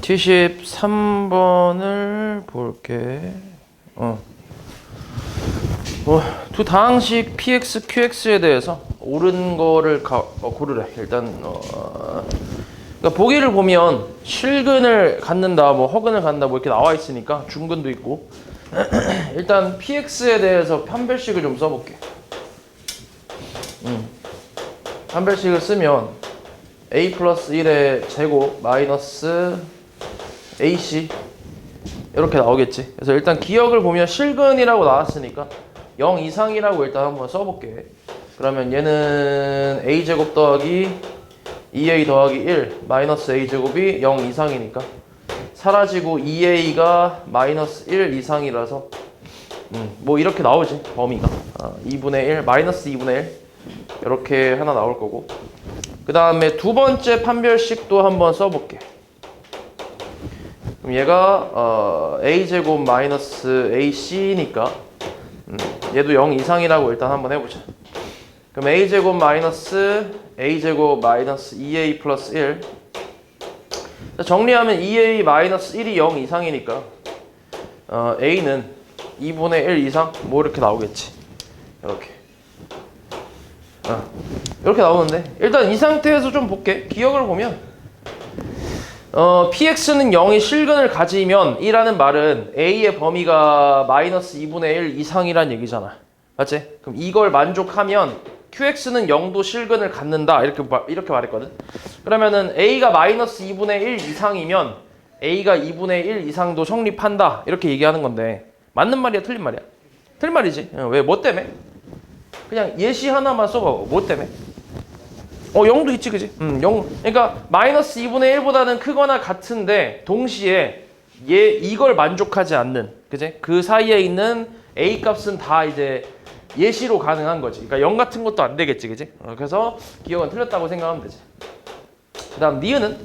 73번을 볼게. 두 다항식 px, qx에 대해서 옳은 거를 고르래. 일단 그러니까 보기를 보면 실근을 갖는다, 뭐 허근을 갖는다, 뭐 이렇게 나와 있으니까 중근도 있고. 일단 px에 대해서 판별식을 좀 써볼게. 판별식을 쓰면 a 플러스 1의 제곱 마이너스 ac 이렇게 나오겠지. 그래서 일단 기억을 보면 실근이라고 나왔으니까 0 이상이라고 일단 한번 써볼게. 그러면 얘는 a제곱 더하기 2a 더하기 1 마이너스 a제곱이 0 이상이니까 사라지고 2a가 마이너스 1 이상이라서 뭐 이렇게 나오지. 범위가 2분의 1 마이너스 2분의 1 이렇게 하나 나올 거고, 그 다음에 두 번째 판별식도 한번 써볼게. 그럼 얘가 a제곱 마이너스 ac니까 얘도 0 이상이라고 일단 한번 해보자. 그럼 a제곱 마이너스 a제곱 마이너스 2a 플러스 1 정리하면 2a 마이너스 1이 0 이상이니까 a는 2분의 1 이상 뭐 이렇게 나오겠지. 이렇게 나오는데 일단 이 상태에서 좀 볼게. 기억을 보면 px는 0이 실근을 가지면 이라는 말은 a의 범위가 마이너스 2분의 1 이상이란 얘기잖아. 맞지? 그럼 이걸 만족하면 qx는 0도 실근을 갖는다 이렇게 말했거든. 그러면은 a가 마이너스 2분의 1 이상이면 a가 2분의 1 이상도 성립한다 이렇게 얘기하는 건데, 맞는 말이야 틀린 말이야? 틀린 말이지. 왜? 뭐 때문에? 그냥 예시 하나만 써봐. 뭐 때문에? 0도 있지, 그지? 0. 그러니까 마이너스 2분의 1보다는 크거나 같은데 동시에 이걸 만족하지 않는, 그지? 그 사이에 있는 a 값은 다 이제 예시로 가능한 거지. 그러니까 0 같은 것도 안 되겠지, 그지? 그래서 기억은 틀렸다고 생각하면 되지. 그 다음 니은은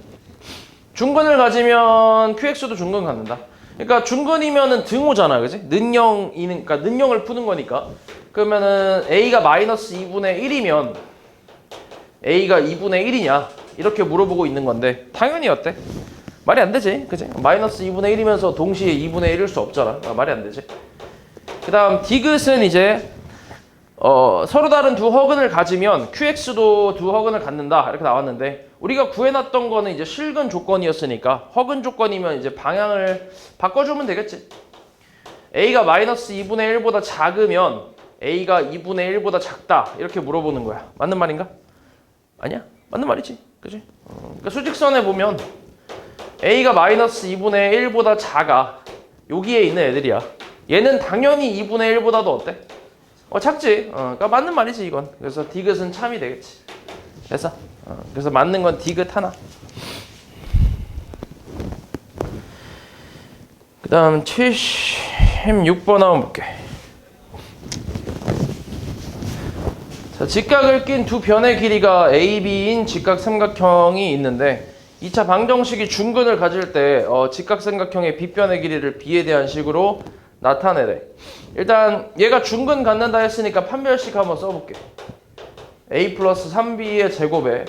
중근을 가지면 qx도 중근 갖는다. 그러니까 중근이면은 등호잖아, 그지? 그러니까 는영을 푸는 거니까. 그러면은 a가 마이너스 2분의 1이면 a가 2분의 1이냐 이렇게 물어보고 있는 건데, 당연히 어때? 말이 안 되지, 그지? 마이너스 2분의 1이면서 동시에 2분의 1일 수 없잖아. 말이 안 되지. 그 다음 디귿은 이제 서로 다른 두 허근을 가지면 qx도 두 허근을 갖는다 이렇게 나왔는데, 우리가 구해놨던 거는 이제 실근 조건이었으니까 허근 조건이면 이제 방향을 바꿔주면 되겠지. a가 마이너스 2분의 1보다 작으면 a가 2분의 1보다 작다 이렇게 물어보는 거야. 맞는 말인가? 아니야? 맞는 말이지, 그지? 그러니까 수직선에 보면 a가 마이너스 2분의 1보다 작아. 여기에 있는 애들이야. 얘는 당연히 2분의 1보다도 어때? 작지. 그러니까 맞는 말이지 이건. 그래서 디귿은 참이 되겠지. 됐어? 그래서 맞는 건 디귿 하나. 그 다음 76번 한번 볼게. 자, 직각을 낀 두 변의 길이가 AB인 직각삼각형이 있는데 2차 방정식이 중근을 가질 때 직각삼각형의 빗변의 길이를 B에 대한 식으로 나타내래. 일단 얘가 중근 갖는다 했으니까 판별식 한번 써볼게. A 플러스 3B의 제곱에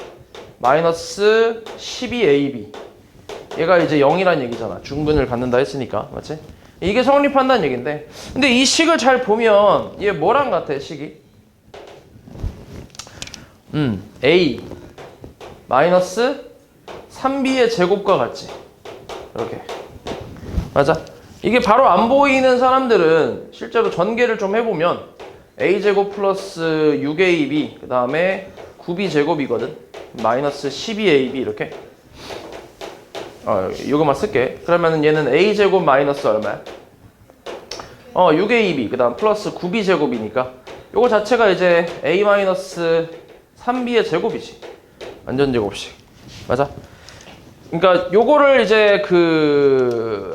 마이너스 12AB, 얘가 이제 0이란 얘기잖아. 중근을 갖는다 했으니까. 맞지? 이게 성립한다는 얘긴데, 근데 이 식을 잘 보면 얘 뭐랑 같아, 식이? A 마이너스 3B의 제곱과 같지? 이렇게. 맞아? 이게 바로 안 보이는 사람들은 실제로 전개를 좀 해보면 A제곱 플러스 6AB 그 다음에 9B제곱이거든. 마이너스 12AB 이렇게. 이거만 쓸게. 그러면은 얘는 A제곱 마이너스 얼마야? 6AB 그 다음 플러스 9B제곱이니까 요거 자체가 이제 A 마이너스 3B의 제곱이지. 완전제곱식. 맞아? 그러니까 요거를 이제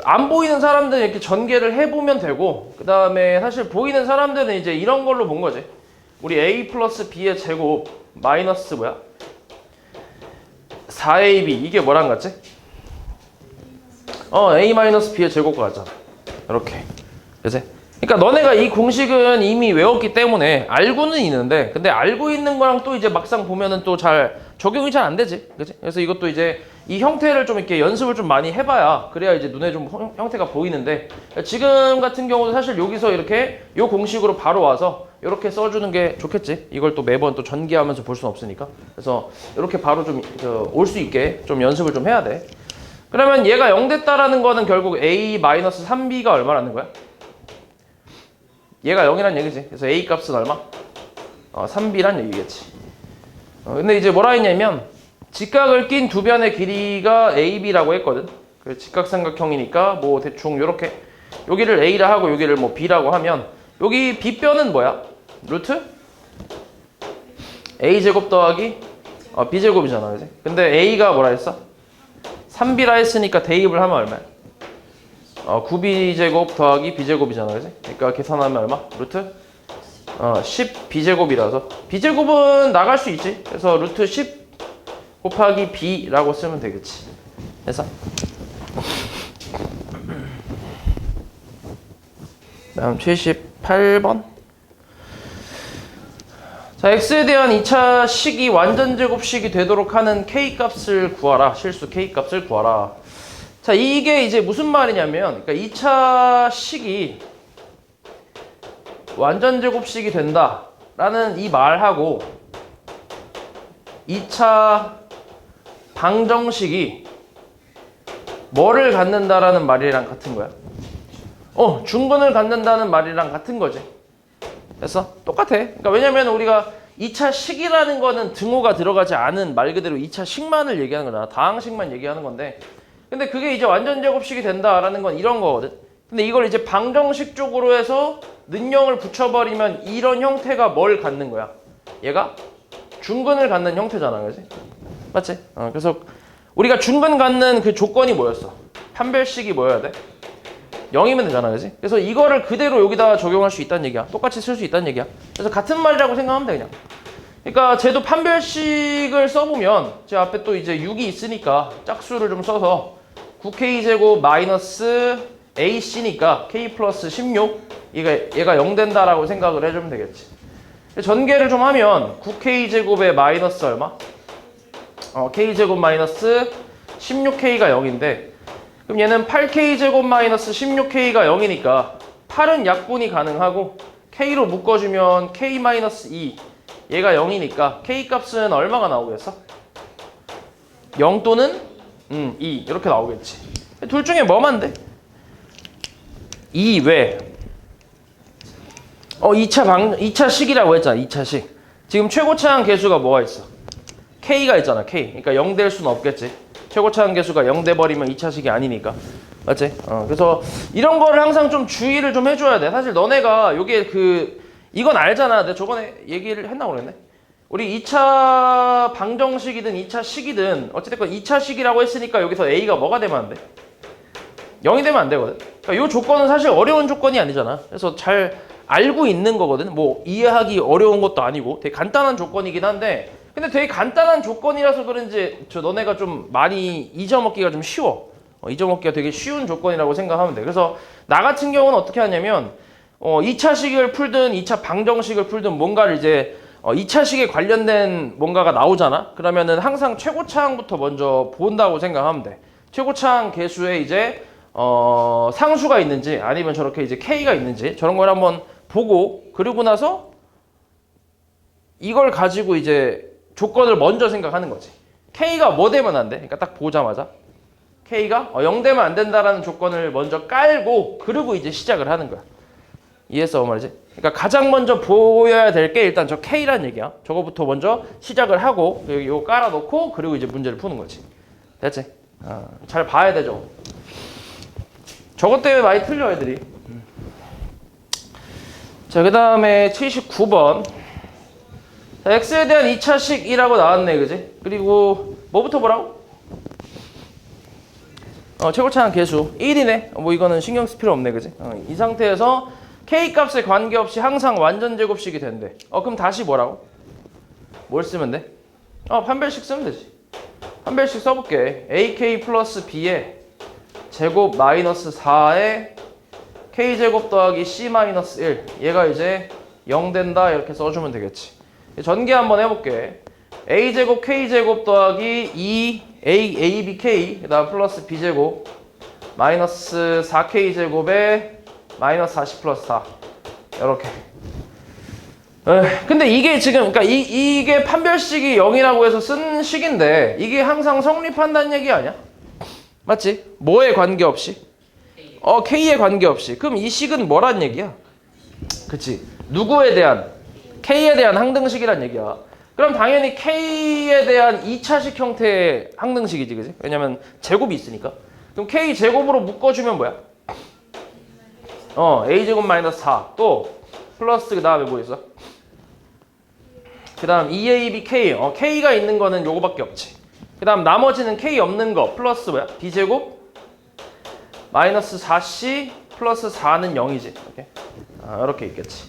안 보이는 사람들은 이렇게 전개를 해보면 되고, 그 다음에 사실 보이는 사람들은 이제 이런 걸로 본 거지. 우리 A 플러스 B의 제곱 마이너스 4AB 이게 뭐랑 같지? A 마이너스 B의 제곱과 같잖아. 이렇게. 그치? 그러니까 너네가 이 공식은 이미 외웠기 때문에 알고는 있는데, 근데 알고 있는 거랑 또 이제 막상 보면은 또 잘 적용이 잘 안 되지. 그치? 그래서 이것도 이제 이 형태를 좀 이렇게 연습을 좀 많이 해봐야 그래야 이제 눈에 좀 형태가 보이는데 지금 같은 경우도 사실 여기서 이렇게 요 공식으로 바로 와서 이렇게 써주는 게 좋겠지. 이걸 또 매번 또 전개하면서 볼 수는 없으니까. 그래서 이렇게 바로 좀 올 수 있게 좀 연습을 좀 해야 돼. 그러면 얘가 0 됐다라는 거는 결국 a-3b가 얼마라는 거야? 얘가 0이란 얘기지. 그래서 a 값은 얼마? 3b란 얘기겠지. 근데 이제 뭐라 했냐면 직각을 낀 두 변의 길이가 AB라고 했거든. 그 직각삼각형이니까 뭐 대충 요렇게 여기를 A라 하고 여기를 뭐 B라고 하면 여기 B변은 뭐야? 루트? A제곱 더하기 B제곱이잖아, 그지? 근데 A가 뭐라 했어? 3B라 했으니까 대입을 하면 얼마야? 9B제곱 더하기 B제곱이잖아, 그지? 그러니까 계산하면 얼마? 루트? 10B제곱이라서 B제곱은 나갈 수 있지. 그래서 루트 10 곱하기 B라고 쓰면 되겠지. 됐어? 다음 78번. 자, x에 대한 2차 식이 완전 제곱식이 되도록 하는 k값을 구하라. 실수 k값을 구하라. 자, 이게 이제 무슨 말이냐면, 그러니까 2차 식이 완전 제곱식이 된다라는 이 말하고 2차 방정식이 뭐를 갖는다라는 말이랑 같은 거야? 중근을 갖는다는 말이랑 같은 거지. 됐어? 똑같아. 그러니까 왜냐면 우리가 2차 식이라는 거는 등호가 들어가지 않은 말 그대로 2차 식만을 얘기하는 거잖아. 다항식만 얘기하는 건데. 근데 그게 이제 완전 제곱식이 된다라는 건 이런 거거든. 근데 이걸 이제 방정식 쪽으로 해서 는형을 붙여버리면 이런 형태가 뭘 갖는 거야? 얘가 중근을 갖는 형태잖아, 그지? 맞지? 그래서 우리가 중근 갖는 그 조건이 뭐였어? 판별식이 뭐여야 돼? 0이면 되잖아, 그지? 그래서 이거를 그대로 여기다 적용할 수 있다는 얘기야. 똑같이 쓸 수 있다는 얘기야. 그래서 같은 말이라고 생각하면 돼, 그냥. 그러니까 쟤도 판별식을 써보면 제 앞에 또 이제 6이 있으니까 짝수를 좀 써서 9k제곱 마이너스 ac니까 k 플러스 16 얘가 0 된다라고 생각을 해주면 되겠지. 전개를 좀 하면 9k제곱에 마이너스 얼마? k제곱 마이너스 16k가 0인데 그럼 얘는 8k제곱 마이너스 16k가 0이니까 8은 약분이 가능하고 k로 묶어주면 k 마이너스 2 얘가 0이니까 k 값은 얼마가 나오겠어? 0 또는 2 이렇게 나오겠지. 둘 중에 뭐만 돼? 2 왜? 2차 식이라고 했잖아. 2차 식. 지금 최고차항 계수가 뭐가 있어? K가 있잖아. K. 그러니까 0 될 수는 없겠지. 최고차항 계수가 0 돼버리면 2차 식이 아니니까. 맞지? 그래서 이런 거를 항상 좀 주의를 좀 해줘야 돼. 사실 너네가 요게 이건 알잖아. 내가 저번에 얘기를 했나 모르겠네. 우리 2차 방정식이든 2차 식이든 어찌됐건 2차 식이라고 했으니까 여기서 A가 뭐가 되면 안 돼? 0이 되면 안 되거든. 그러니까 이 조건은 사실 어려운 조건이 아니잖아. 그래서 잘 알고 있는 거거든. 뭐 이해하기 어려운 것도 아니고 되게 간단한 조건이긴 한데 근데 되게 간단한 조건이라서 그런지 너네가 좀 많이 잊어먹기가 좀 쉬워. 잊어먹기가 되게 쉬운 조건이라고 생각하면 돼. 그래서 나 같은 경우는 어떻게 하냐면 2차 식을 풀든 2차 방정식을 풀든 뭔가를 이제 2차 식에 관련된 뭔가가 나오잖아. 그러면은 항상 최고차항부터 먼저 본다고 생각하면 돼. 최고차항 계수에 이제 상수가 있는지 아니면 저렇게 이제 K가 있는지 저런 걸 한번 보고 그리고 나서 이걸 가지고 이제 조건을 먼저 생각하는 거지. K가 뭐 되면 안 돼? 그러니까 딱 보자마자 K가 0 되면 안 된다라는 조건을 먼저 깔고 그리고 이제 시작을 하는 거야. 이해했어 말이지? 그러니까 가장 먼저 보여야 될 게 일단 저 K란 얘기야. 저거부터 먼저 시작을 하고 여기 이거 깔아놓고 그리고 이제 문제를 푸는 거지. 됐지? 잘 봐야 되죠. 저것 때문에 많이 틀려 애들이. 자, 그 다음에 79번. 자, x에 대한 2차식이라고 나왔네, 그지? 그리고 뭐부터 보라고? 최고차항 계수 1이네. 뭐 이거는 신경 쓸 필요 없네, 그지? 이 상태에서 k 값에 관계없이 항상 완전 제곱식이 된대. 그럼 다시 뭐라고? 뭘 쓰면 돼? 판별식 쓰면 되지. 판별식 써볼게. ak 플러스 b에 제곱 마이너스 4에 k제곱 더하기 c 마이너스 1 얘가 이제 0 된다 이렇게 써주면 되겠지. 전개 한번 해볼게. a제곱 k제곱 더하기 2abk 그 다음 플러스 b제곱 마이너스 4k제곱에 마이너스 40 플러스 4 이렇게. 근데 이게 지금 그러니까 이게 판별식이 0이라고 해서 쓴 식인데 이게 항상 성립한다는 얘기 아니야? 맞지? 뭐에 관계없이? k에 관계없이. 그럼 이 식은 뭐란 얘기야? 그치? 누구에 대한? k에 대한 항등식이란 얘기야. 그럼 당연히 k에 대한 2차식 형태의 항등식이지, 그지? 왜냐면 제곱이 있으니까. 그럼 k 제곱으로 묶어주면 뭐야? a제곱 마이너스 4 또 플러스 그 다음에 뭐 있어? 그 다음 2abk k가 있는 거는 요거밖에 없지. 그 다음 나머지는 k 없는 거 플러스 뭐야? b제곱 마이너스 4c 플러스 4는 0이지. 이렇게 이렇게 있겠지.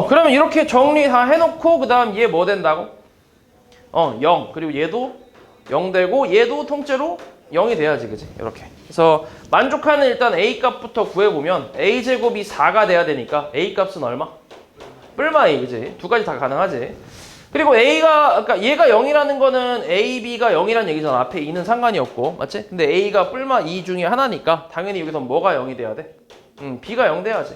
그러면 이렇게 정리 다 해놓고 그 다음 얘 뭐 된다고? 0 그리고 얘도 0 되고 얘도 통째로 0이 돼야지, 그지? 이렇게. 그래서 만족하는 일단 a 값부터 구해보면 a 제곱이 4가 돼야 되니까 a 값은 얼마? 뿔마 a, 그지? 두 가지 다 가능하지. 그리고 그러니까 얘가 0이라는 거는 a, b가 0이라는 얘기잖아. 앞에 2는 상관이 없고, 맞지? 근데 a가 뿔마 2 중에 하나니까 당연히 여기서 뭐가 0이 돼야 돼? b가 0 돼야지.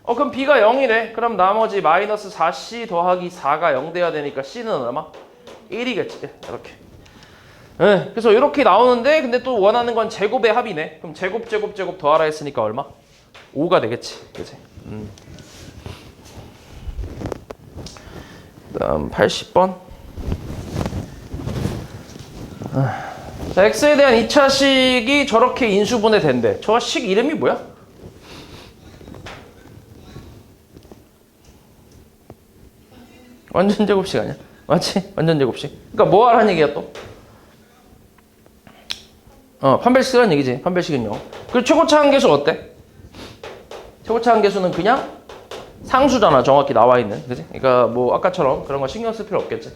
그럼 b가 0이래. 그럼 나머지 마이너스 4c 더하기 4가 0 돼야 되니까 c는 얼마? 1이겠지. 이렇게. 그래서 이렇게 나오는데 근데 또 원하는 건 제곱의 합이네. 그럼 제곱 더하라 했으니까 얼마? 5가 되겠지. 그치? 다음 80번. 자, x에 대한 2차식이 저렇게 인수분해 된대. 저 식 이름이 뭐야? 완전 제곱식 아니야? 맞지? 완전 제곱식. 그러니까 뭐 하라는 얘기야 또? 판별식이라는 얘기지. 판별식은 0. 그리고 최고차 한계수 어때? 최고차 한계수는 그냥 상수잖아. 정확히 나와 있는. 그지? 그러니까 뭐 아까처럼 그런 거 신경 쓸 필요 없겠지.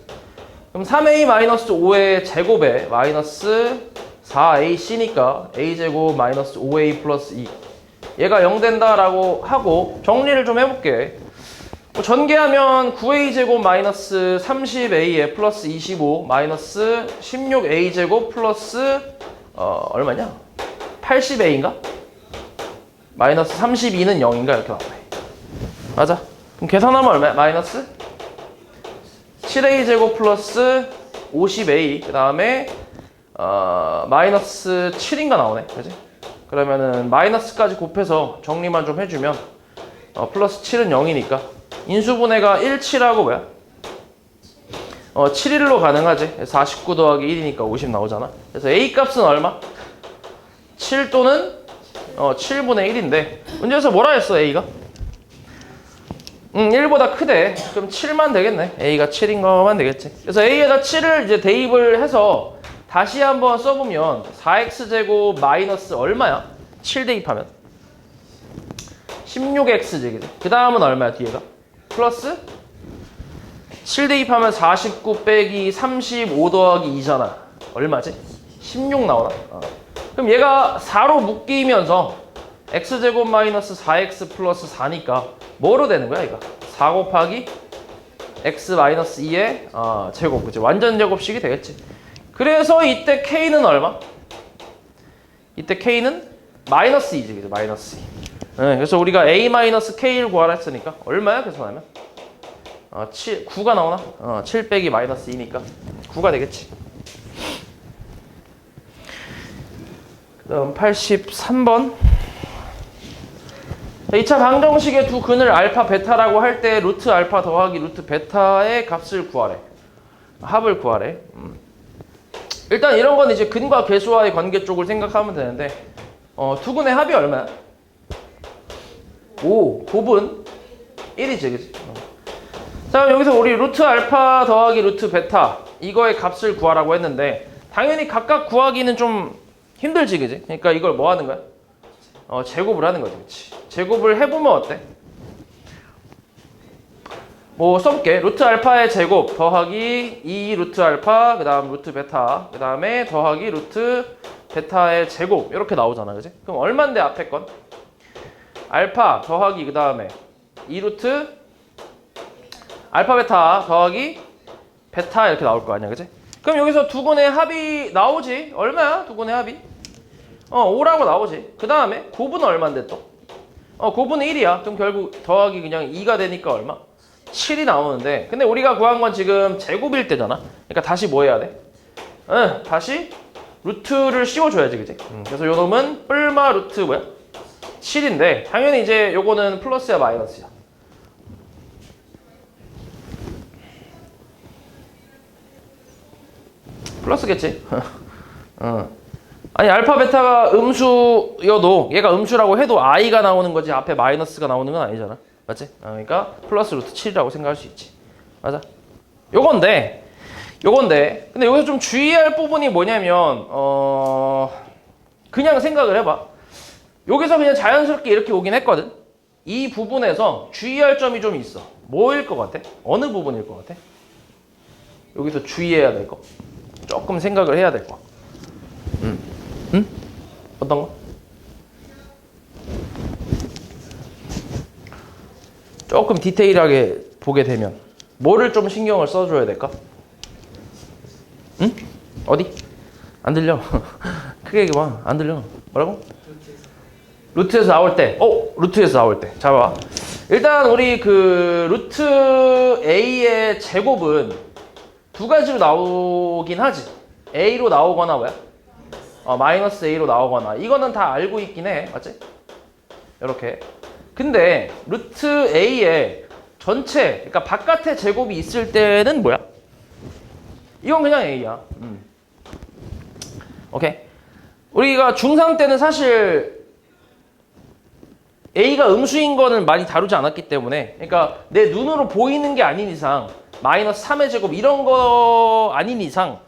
그럼 3a-5의 제곱에 마이너스 4ac니까 a제곱 마이너스 5a 플러스 2 얘가 0 된다라고 하고 정리를 좀 해볼게. 전개하면 9a제곱 마이너스 30a에 플러스 25 마이너스 16a제곱 플러스 얼마냐? 80a인가? 마이너스 32는 0인가? 이렇게 나오네. 맞아. 그럼 계산하면 얼마야? 마이너스 7a제곱 플러스 50a 그 다음에 마이너스 7인가 나오네. 그지? 그러면은 마이너스까지 곱해서 정리만 좀 해주면 플러스 7은 0이니까 인수분해가 1, 7하고 뭐야? 7, 1로 가능하지. 49 더하기 1이니까 50 나오잖아. 그래서 a 값은 얼마? 7 또는 7분의 1인데 문제에서 뭐라 했어 a가? 1보다 크대. 그럼 7만 되겠네. a가 7인 거만 되겠지. 그래서 a에다 7을 이제 대입을 해서 다시 한번 써보면 4x제곱 마이너스 얼마야? 7 대입하면 16x제곱. 그 다음은 얼마야 뒤에가? 플러스 7 대입하면 49 빼기 35 더하기 2잖아. 얼마지? 16 나오나? 그럼 얘가 4로 묶이면서 x제곱 마이너스 4x 플러스 4니까 뭐로 되는 거야 이거? 4 곱하기 x 마이너스 2의 제곱. 그치? 완전 제곱식이 되겠지. 그래서 이때 k는 얼마? 이때 k는 마이너스 2지. 그치? 마이너스 2. 그래서 우리가 a 마이너스 k를 구하라 했으니까 얼마야 계산하면? 9가 나오나? 7 빼기 마이너스 2니까 9가 되겠지. 그 다음 83번. 2차 방정식의 두 근을 알파 베타라고 할 때 루트 알파 더하기 루트 베타의 값을 구하래. 합을 구하래. 일단 이런 건 이제 근과 계수와의 관계 쪽을 생각하면 되는데 두 근의 합이 얼마야? 5, 곱은 1이지. 그치? 자, 그럼 여기서 우리 루트 알파 더하기 루트 베타 이거의 값을 구하라고 했는데 당연히 각각 구하기는 좀 힘들지, 그지? 그러니까 이걸 뭐 하는 거야? 제곱을 하는 거지, 그치? 제곱을 해보면 어때? 뭐 써볼게. 루트 알파의 제곱 더하기 2 루트 알파 그 다음 루트 베타 그 다음에 더하기 루트 베타의 제곱 이렇게 나오잖아, 그지? 그럼 얼만데 앞에 건? 알파 더하기 그 다음에 2루트 알파 베타 더하기 베타 이렇게 나올 거 아니야, 그지? 그럼 여기서 두근의 합이 나오지? 얼마야? 두근의 합이? 5라고 나오지. 그 다음에 곱은 얼마인데 또? 곱은 1이야. 그럼 결국 더하기 그냥 2가 되니까 얼마? 7이 나오는데, 근데 우리가 구한 건 지금 제곱일 때잖아. 그러니까 다시 뭐 해야 돼? 다시 루트를 씌워줘야지, 그지? 그래서 요 놈은 뿔마 루트 뭐야? 7인데 당연히 이제 요거는 플러스야 마이너스야? 플러스겠지? 아니 알파 베타가 음수여도 얘가 음수라고 해도 i가 나오는 거지 앞에 마이너스가 나오는 건 아니잖아. 맞지? 그러니까 플러스 루트 7이라고 생각할 수 있지. 맞아? 요건데 근데 여기서 좀 주의할 부분이 뭐냐면 그냥 생각을 해봐. 여기서 그냥 자연스럽게 이렇게 오긴 했거든. 이 부분에서 주의할 점이 좀 있어. 뭐일 것 같아? 어느 부분일 것 같아? 여기서 주의해야 될 거. 조금 생각을 해야 될 거. 응? 어떤 거? 조금 디테일하게 보게 되면 뭐를 좀 신경을 써줘야 될까? 응? 어디? 안 들려. 크게 얘기해봐. 안 들려. 뭐라고? 루트에서 나올 때. 루트에서 나올 때. 자, 봐. 일단 우리 그 루트 A의 제곱은 두 가지로 나오긴 하지. A로 나오거나 뭐야? 마이너스 A로 나오거나. 이거는 다 알고 있긴 해. 맞지? 이렇게. 근데 루트 A의 전체, 그러니까 바깥의 제곱이 있을 때는 뭐야? 이건 그냥 A야. 오케이. 우리가 중3 때는 사실 A가 음수인 거는 많이 다루지 않았기 때문에, 그러니까 내 눈으로 보이는 게 아닌 이상 마이너스 3의 제곱 이런 거 아닌 이상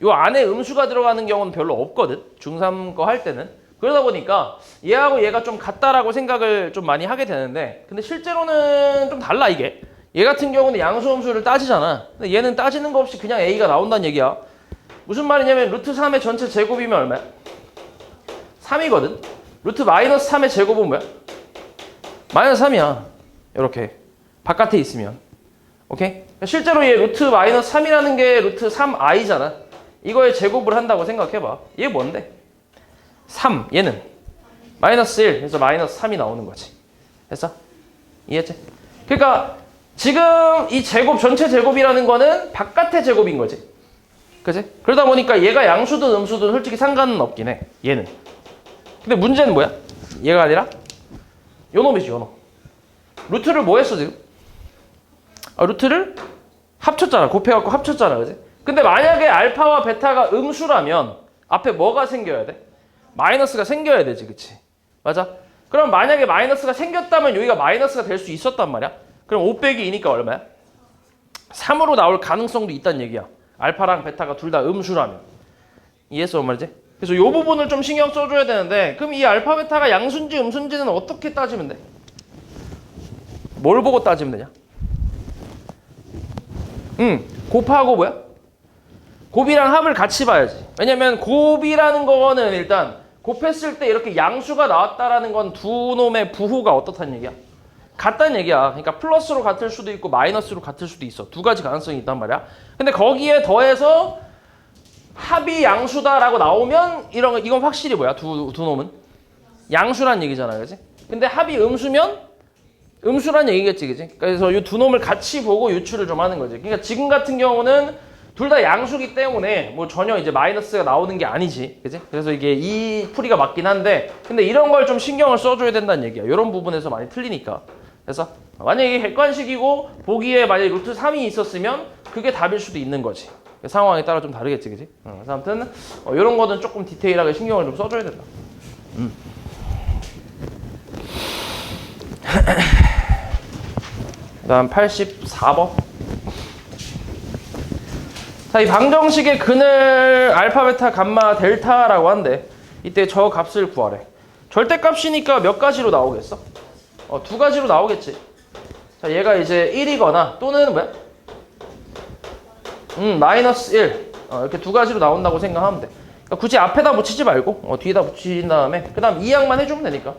요 안에 음수가 들어가는 경우는 별로 없거든. 중3 거 할 때는. 그러다 보니까 얘하고 얘가 좀 같다라고 생각을 좀 많이 하게 되는데, 근데 실제로는 좀 달라 이게. 얘 같은 경우는 양수음수를 따지잖아. 근데 얘는 따지는 거 없이 그냥 A가 나온다는 얘기야. 무슨 말이냐면 루트 3의 전체 제곱이면 얼마야? 3이거든. 루트 마이너스 3의 제곱은 뭐야? 마이너스 3이야. 이렇게 바깥에 있으면. 오케이? 실제로 얘 루트 마이너스 3이라는 게 루트 3i잖아. 이거에 제곱을 한다고 생각해봐. 얘 뭔데? 3. 얘는 마이너스 1. 그래서 마이너스 3이 나오는 거지. 됐어? 이해했지? 그러니까 지금 이 제곱 전체 제곱이라는 거는 바깥의 제곱인 거지. 그치? 그러다 보니까 얘가 양수든 음수든 솔직히 상관은 없긴 해. 얘는. 근데 문제는 뭐야? 얘가 아니라 요 놈이지, 요 놈. 루트를 뭐 했어 지금? 루트를 합쳤잖아. 곱해갖고 합쳤잖아. 그치? 근데 만약에 알파와 베타가 음수라면 앞에 뭐가 생겨야 돼? 마이너스가 생겨야 되지. 그치? 맞아? 그럼 만약에 마이너스가 생겼다면 여기가 마이너스가 될 수 있었단 말이야? 그럼 5 빼기 2니까 얼마야? 3으로 나올 가능성도 있다는 얘기야. 알파랑 베타가 둘 다 음수라면. 이해했어? 뭔 말이지? 그래서 이 부분을 좀 신경 써줘야 되는데, 그럼 이 알파 베타가 양수인지 음수인지는 어떻게 따지면 돼? 뭘 보고 따지면 되냐? 곱하고 뭐야? 곱이랑 합을 같이 봐야지. 왜냐면 곱이라는 거는 일단 곱했을 때 이렇게 양수가 나왔다라는 건 두 놈의 부호가 어떻다는 얘기야? 같다는 얘기야. 그러니까 플러스로 같을 수도 있고 마이너스로 같을 수도 있어. 두 가지 가능성이 있단 말이야. 근데 거기에 더해서 합이 양수다라고 나오면 이건 확실히 뭐야? 두 놈은 양수란 얘기잖아, 그지? 근데 합이 음수면 음수란 얘기겠지, 그지? 그래서 이 두 놈을 같이 보고 유추를 좀 하는 거지. 그러니까 지금 같은 경우는 둘 다 양수기 때문에 뭐 전혀 이제 마이너스가 나오는 게 아니지, 그지? 그래서 이게 이 풀이가 맞긴 한데, 근데 이런 걸 좀 신경을 써줘야 된다는 얘기야. 이런 부분에서 많이 틀리니까. 그래서 만약에 객관식이고 보기에 만약에 루트 3이 있었으면 그게 답일 수도 있는 거지. 상황에 따라 좀 다르겠지, 그지? 그래서 아무튼 이런 거는 조금 디테일하게 신경을 좀 써줘야 된다. 그다음 84번. 자, 이 방정식의 근을 알파, 베타, 감마, 델타라고 한대. 이때 저 값을 구하래. 절대값이니까 몇 가지로 나오겠어? 두 가지로 나오겠지. 자, 얘가 이제 1이거나 또는 뭐야? 마이너스 1. 이렇게 두 가지로 나온다고 생각하면 돼. 그러니까 굳이 앞에다 붙이지 말고 뒤에다 붙인 다음에 그 다음 이항만 해주면 되니까.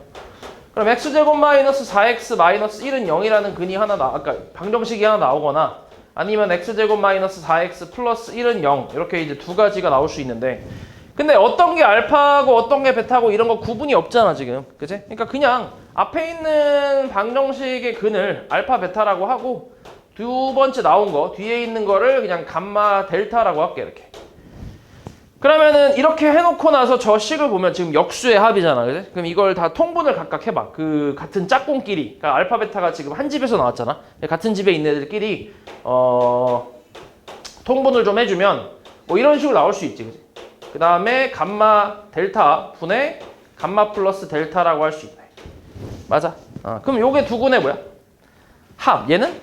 그럼 x제곱 마이너스 4x 마이너스 1은 0이라는 근이 하나 아까 방정식이 하나 나오거나, 아니면 x제곱 마이너스 4x 플러스 1은 0 이렇게 이제 두 가지가 나올 수 있는데 근데 어떤 게 알파고 어떤 게 베타고 이런 거 구분이 없잖아 지금 그치? 그러니까 그냥 앞에 있는 방정식의 근을 알파 베타라고 하고 두 번째 나온 거 뒤에 있는 거를 그냥 감마 델타라고 할게 이렇게 그러면은 이렇게 해놓고 나서 저 식을 보면 지금 역수의 합이잖아 그치? 그럼 이걸 다 통분을 각각 해봐 그 같은 짝꿍끼리 그러니까 알파 베타가 지금 한 집에서 나왔잖아 같은 집에 있는 애들끼리 통분을 좀 해주면 뭐 이런 식으로 나올 수 있지 그치? 그 다음에 감마 델타 분의 감마 플러스 델타라고 할 수 있네 맞아 그럼 요게 두근의 뭐야? 합 얘는?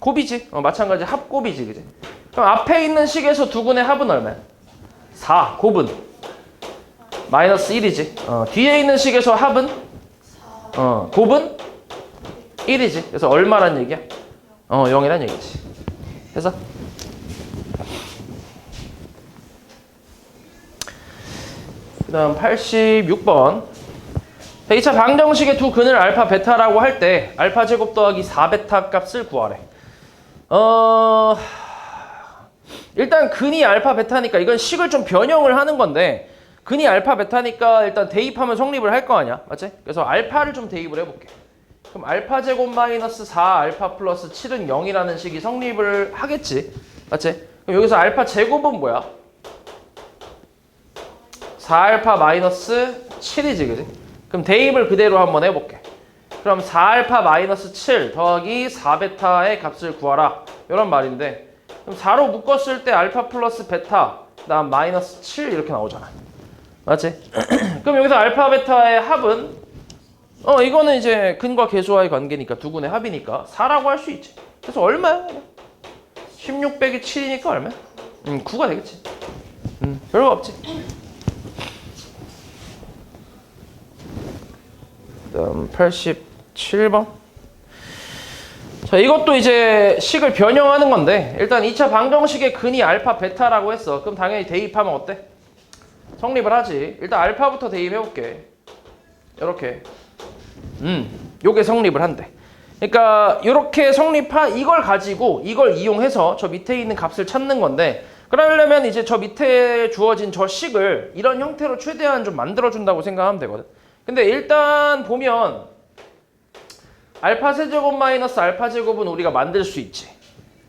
곱이지 마찬가지 합곱이지 그치? 그럼 앞에 있는 식에서 두근의 합은 얼마야? 4 곱은 마이너스 1이지 뒤에 있는 식에서 합은 곱은 1이지 그래서 얼마란 얘기야? 0이란 얘기지 그래서 그 다음 86번 2차 방정식의 두 근을 알파 베타라고 할 때 알파 제곱 더하기 4베타 값을 구하래 일단 근이 알파 베타니까 이건 식을 좀 변형을 하는 건데 근이 알파 베타니까 일단 대입하면 성립을 할 거 아니야 맞지? 그래서 알파를 좀 대입을 해볼게 그럼 알파 제곱 마이너스 4 알파 플러스 7은 0이라는 식이 성립을 하겠지 맞지? 그럼 여기서 알파 제곱은 뭐야? 4알파 마이너스 7이지 그지? 그럼 대입을 그대로 한번 해볼게 그럼 4알파 마이너스 7 더하기 4베타의 값을 구하라 이런 말인데 그럼 4로 묶었을 때 알파 플러스 베타 그다음 마이너스 7 이렇게 나오잖아 맞지? 그럼 여기서 알파 베타의 합은 이거는 이제 근과 계수와의 관계니까 두 근의 합이니까 4라고 할 수 있지 그래서 얼마야? 16 빼기 7이니까 얼마야? 9가 되겠지 별거 없지 그다음 87번 자 이것도 이제 식을 변형하는 건데 일단 2차 방정식의 근이 알파 베타라고 했어 그럼 당연히 대입하면 어때? 성립을 하지 일단 알파부터 대입해볼게 이렇게 요게 성립을 한대 그러니까 이렇게 이걸 가지고 이걸 이용해서 저 밑에 있는 값을 찾는 건데 그러려면 이제 저 밑에 주어진 저 식을 이런 형태로 최대한 좀 만들어준다고 생각하면 되거든 근데 일단 보면 알파 세제곱 마이너스 알파 제곱은 우리가 만들 수 있지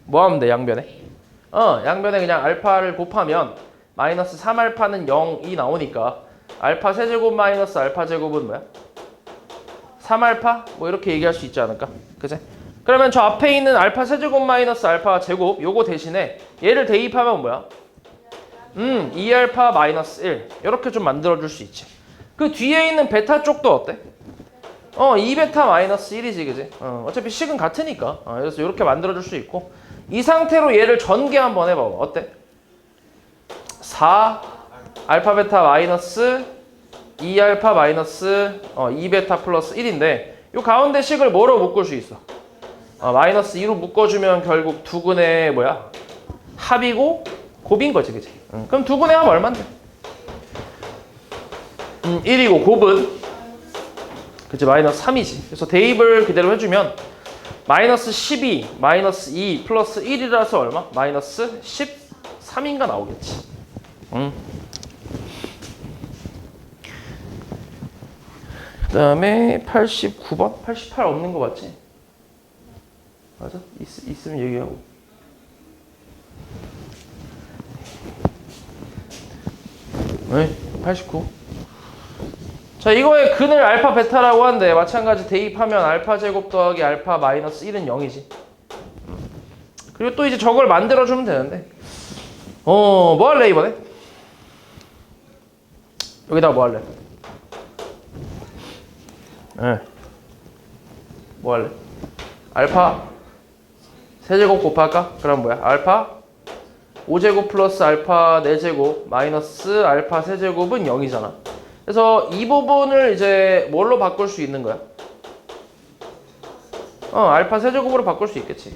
뭐 하면 돼 양변에? 양변에 그냥 알파를 곱하면 마이너스 3알파는 0이 나오니까 알파 세제곱 마이너스 알파 제곱은 뭐야? 3알파? 뭐 이렇게 얘기할 수 있지 않을까? 그치? 그러면 저 앞에 있는 알파 세제곱 마이너스 알파 제곱 요거 대신에 얘를 대입하면 뭐야? 2알파 마이너스 1 이렇게 좀 만들어줄 수 있지 그 뒤에 있는 베타 쪽도 어때? 2베타 마이너스 1이지 그지? 어차피 식은 같으니까 그래서 이렇게 만들어줄 수 있고 이 상태로 얘를 전개 한번 해봐봐 어때? 4 알파 베타 마이너스 2알파 마이너스 2베타 플러스 1인데 요 가운데 식을 뭐로 묶을 수 있어? 마이너스 2로 묶어주면 결국 두근의 뭐야? 합이고 곱인 거지 그지? 그럼 두근의 합 얼만데? 1이고 곱은 그치 마이너스 3이지 그래서 대입을 그대로 해주면 마이너스 12 마이너스 2 플러스 1이라서 얼마? 마이너스 13인가 나오겠지 그 다음에 89번? 88 없는 거 맞지? 맞아? 있으면 얘기하고 네 89 자 이거의 근을 알파 베타라고 하는데 마찬가지 대입하면 알파 제곱 더하기 알파 마이너스 1은 0이지 그리고 또 이제 저걸 만들어주면 되는데 뭐 할래 이번에? 여기다가 뭐 할래? 뭐 할래? 알파 세제곱 곱할까? 그럼 뭐야? 알파 5제곱 플러스 알파 4제곱 마이너스 알파 세제곱은 0이잖아 그래서 이 부분을 이제 뭘로 바꿀 수 있는 거야? 알파 세제곱으로 바꿀 수 있겠지.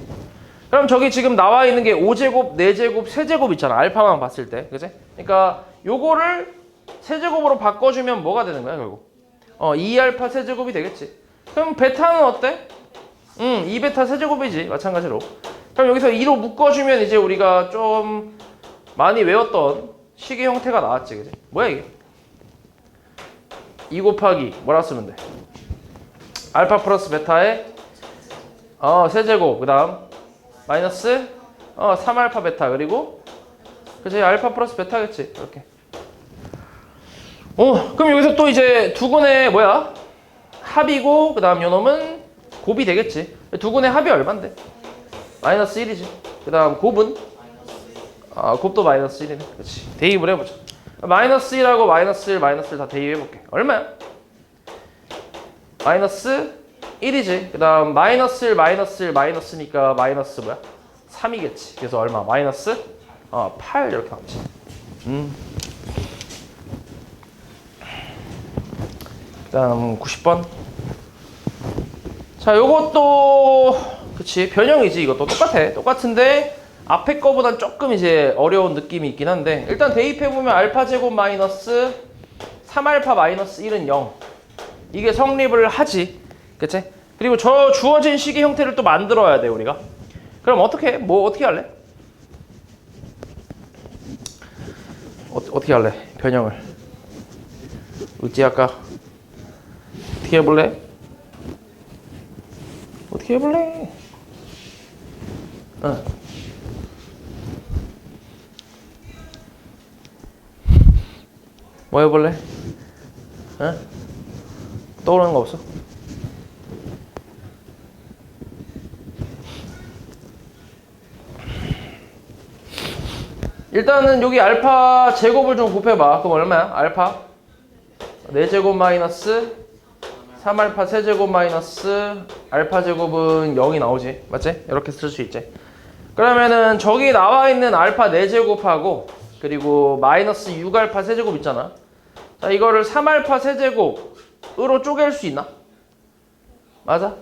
그럼 저기 지금 나와 있는 게 5제곱, 4제곱, 세제곱 있잖아. 알파만 봤을 때. 그치? 그러니까 요거를 세제곱으로 바꿔주면 뭐가 되는 거야, 결국? 2알파 세제곱이 되겠지. 그럼 베타는 어때? 2베타 세제곱이지. 마찬가지로. 그럼 여기서 2로 묶어주면 이제 우리가 좀 많이 외웠던 식의 형태가 나왔지, 그지? 뭐야 이게? 2 곱하기 뭐라 쓰면 돼? 알파 플러스 베타의 세제곱, 그 다음 마이너스 3알파 베타, 그리고 그치, 알파 플러스 베타겠지, 이렇게. 그럼 여기서 또 이제 두근의 뭐야? 합이고, 그 다음 요놈은 곱이 되겠지. 두근의 합이 얼만데? 마이너스 1이지. 그 다음 곱은? 곱도 마이너스 1이네. 그치. 대입을 해보자. 마이너스 1하고 마이너스 1, 마이너스 1 다 대입해볼게. 얼마야? 마이너스 1이지. 그 다음 마이너스 1, 마이너스 1, 마이너스니까 마이너스 뭐야? 3이겠지. 그래서 얼마? 마이너스 8 이렇게 나왔지. 그 다음 90번. 자, 요것도 그치, 변형이지. 이것도 똑같은데 앞에 거보단 조금 이제 어려운 느낌이 있긴 한데, 일단 대입해보면 알파 제곱 마이너스 3알파 마이너스 1은 0. 이게 성립을 하지. 그치? 그리고 저 주어진 식의 형태를 또 만들어야 돼, 우리가. 그럼 어떻게 할래? 어떻게 할래? 변형을 어찌 할까? 어떻게 해볼래? 어떻게 해볼래? 뭐 해볼래? 떠오르는 거 없어? 일단은 여기 알파 제곱을 좀 곱해봐. 그럼 얼마야? 알파 4제곱 마이너스 3알파 세제곱 마이너스 알파 제곱은 0이 나오지. 맞지? 이렇게 쓸 수 있지. 그러면은 저기 나와 있는 알파 4제곱하고 그리고 마이너스 6알파 세제곱 있잖아. 자, 이거를 3알파 세제곱으로 쪼갤 수 있나? 맞아?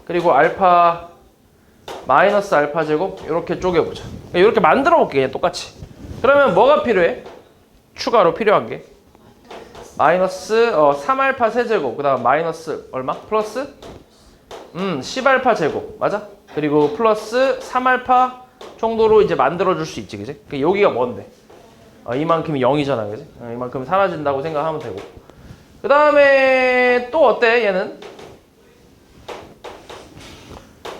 그리고 알파 마이너스 알파 제곱 이렇게 쪼개보자. 이렇게 만들어 볼게, 그냥 똑같이. 그러면 뭐가 필요해? 추가로 필요한 게 마이너스 3알파 세제곱, 그 다음 마이너스 얼마? 플러스 10알파 제곱, 맞아? 그리고 플러스 3알파 정도로 이제 만들어 줄 수 있지, 그지? 여기가 뭔데? 이만큼이 0이잖아, 그지? 이만큼 사라진다고 생각하면 되고. 그 다음에 또 어때, 얘는?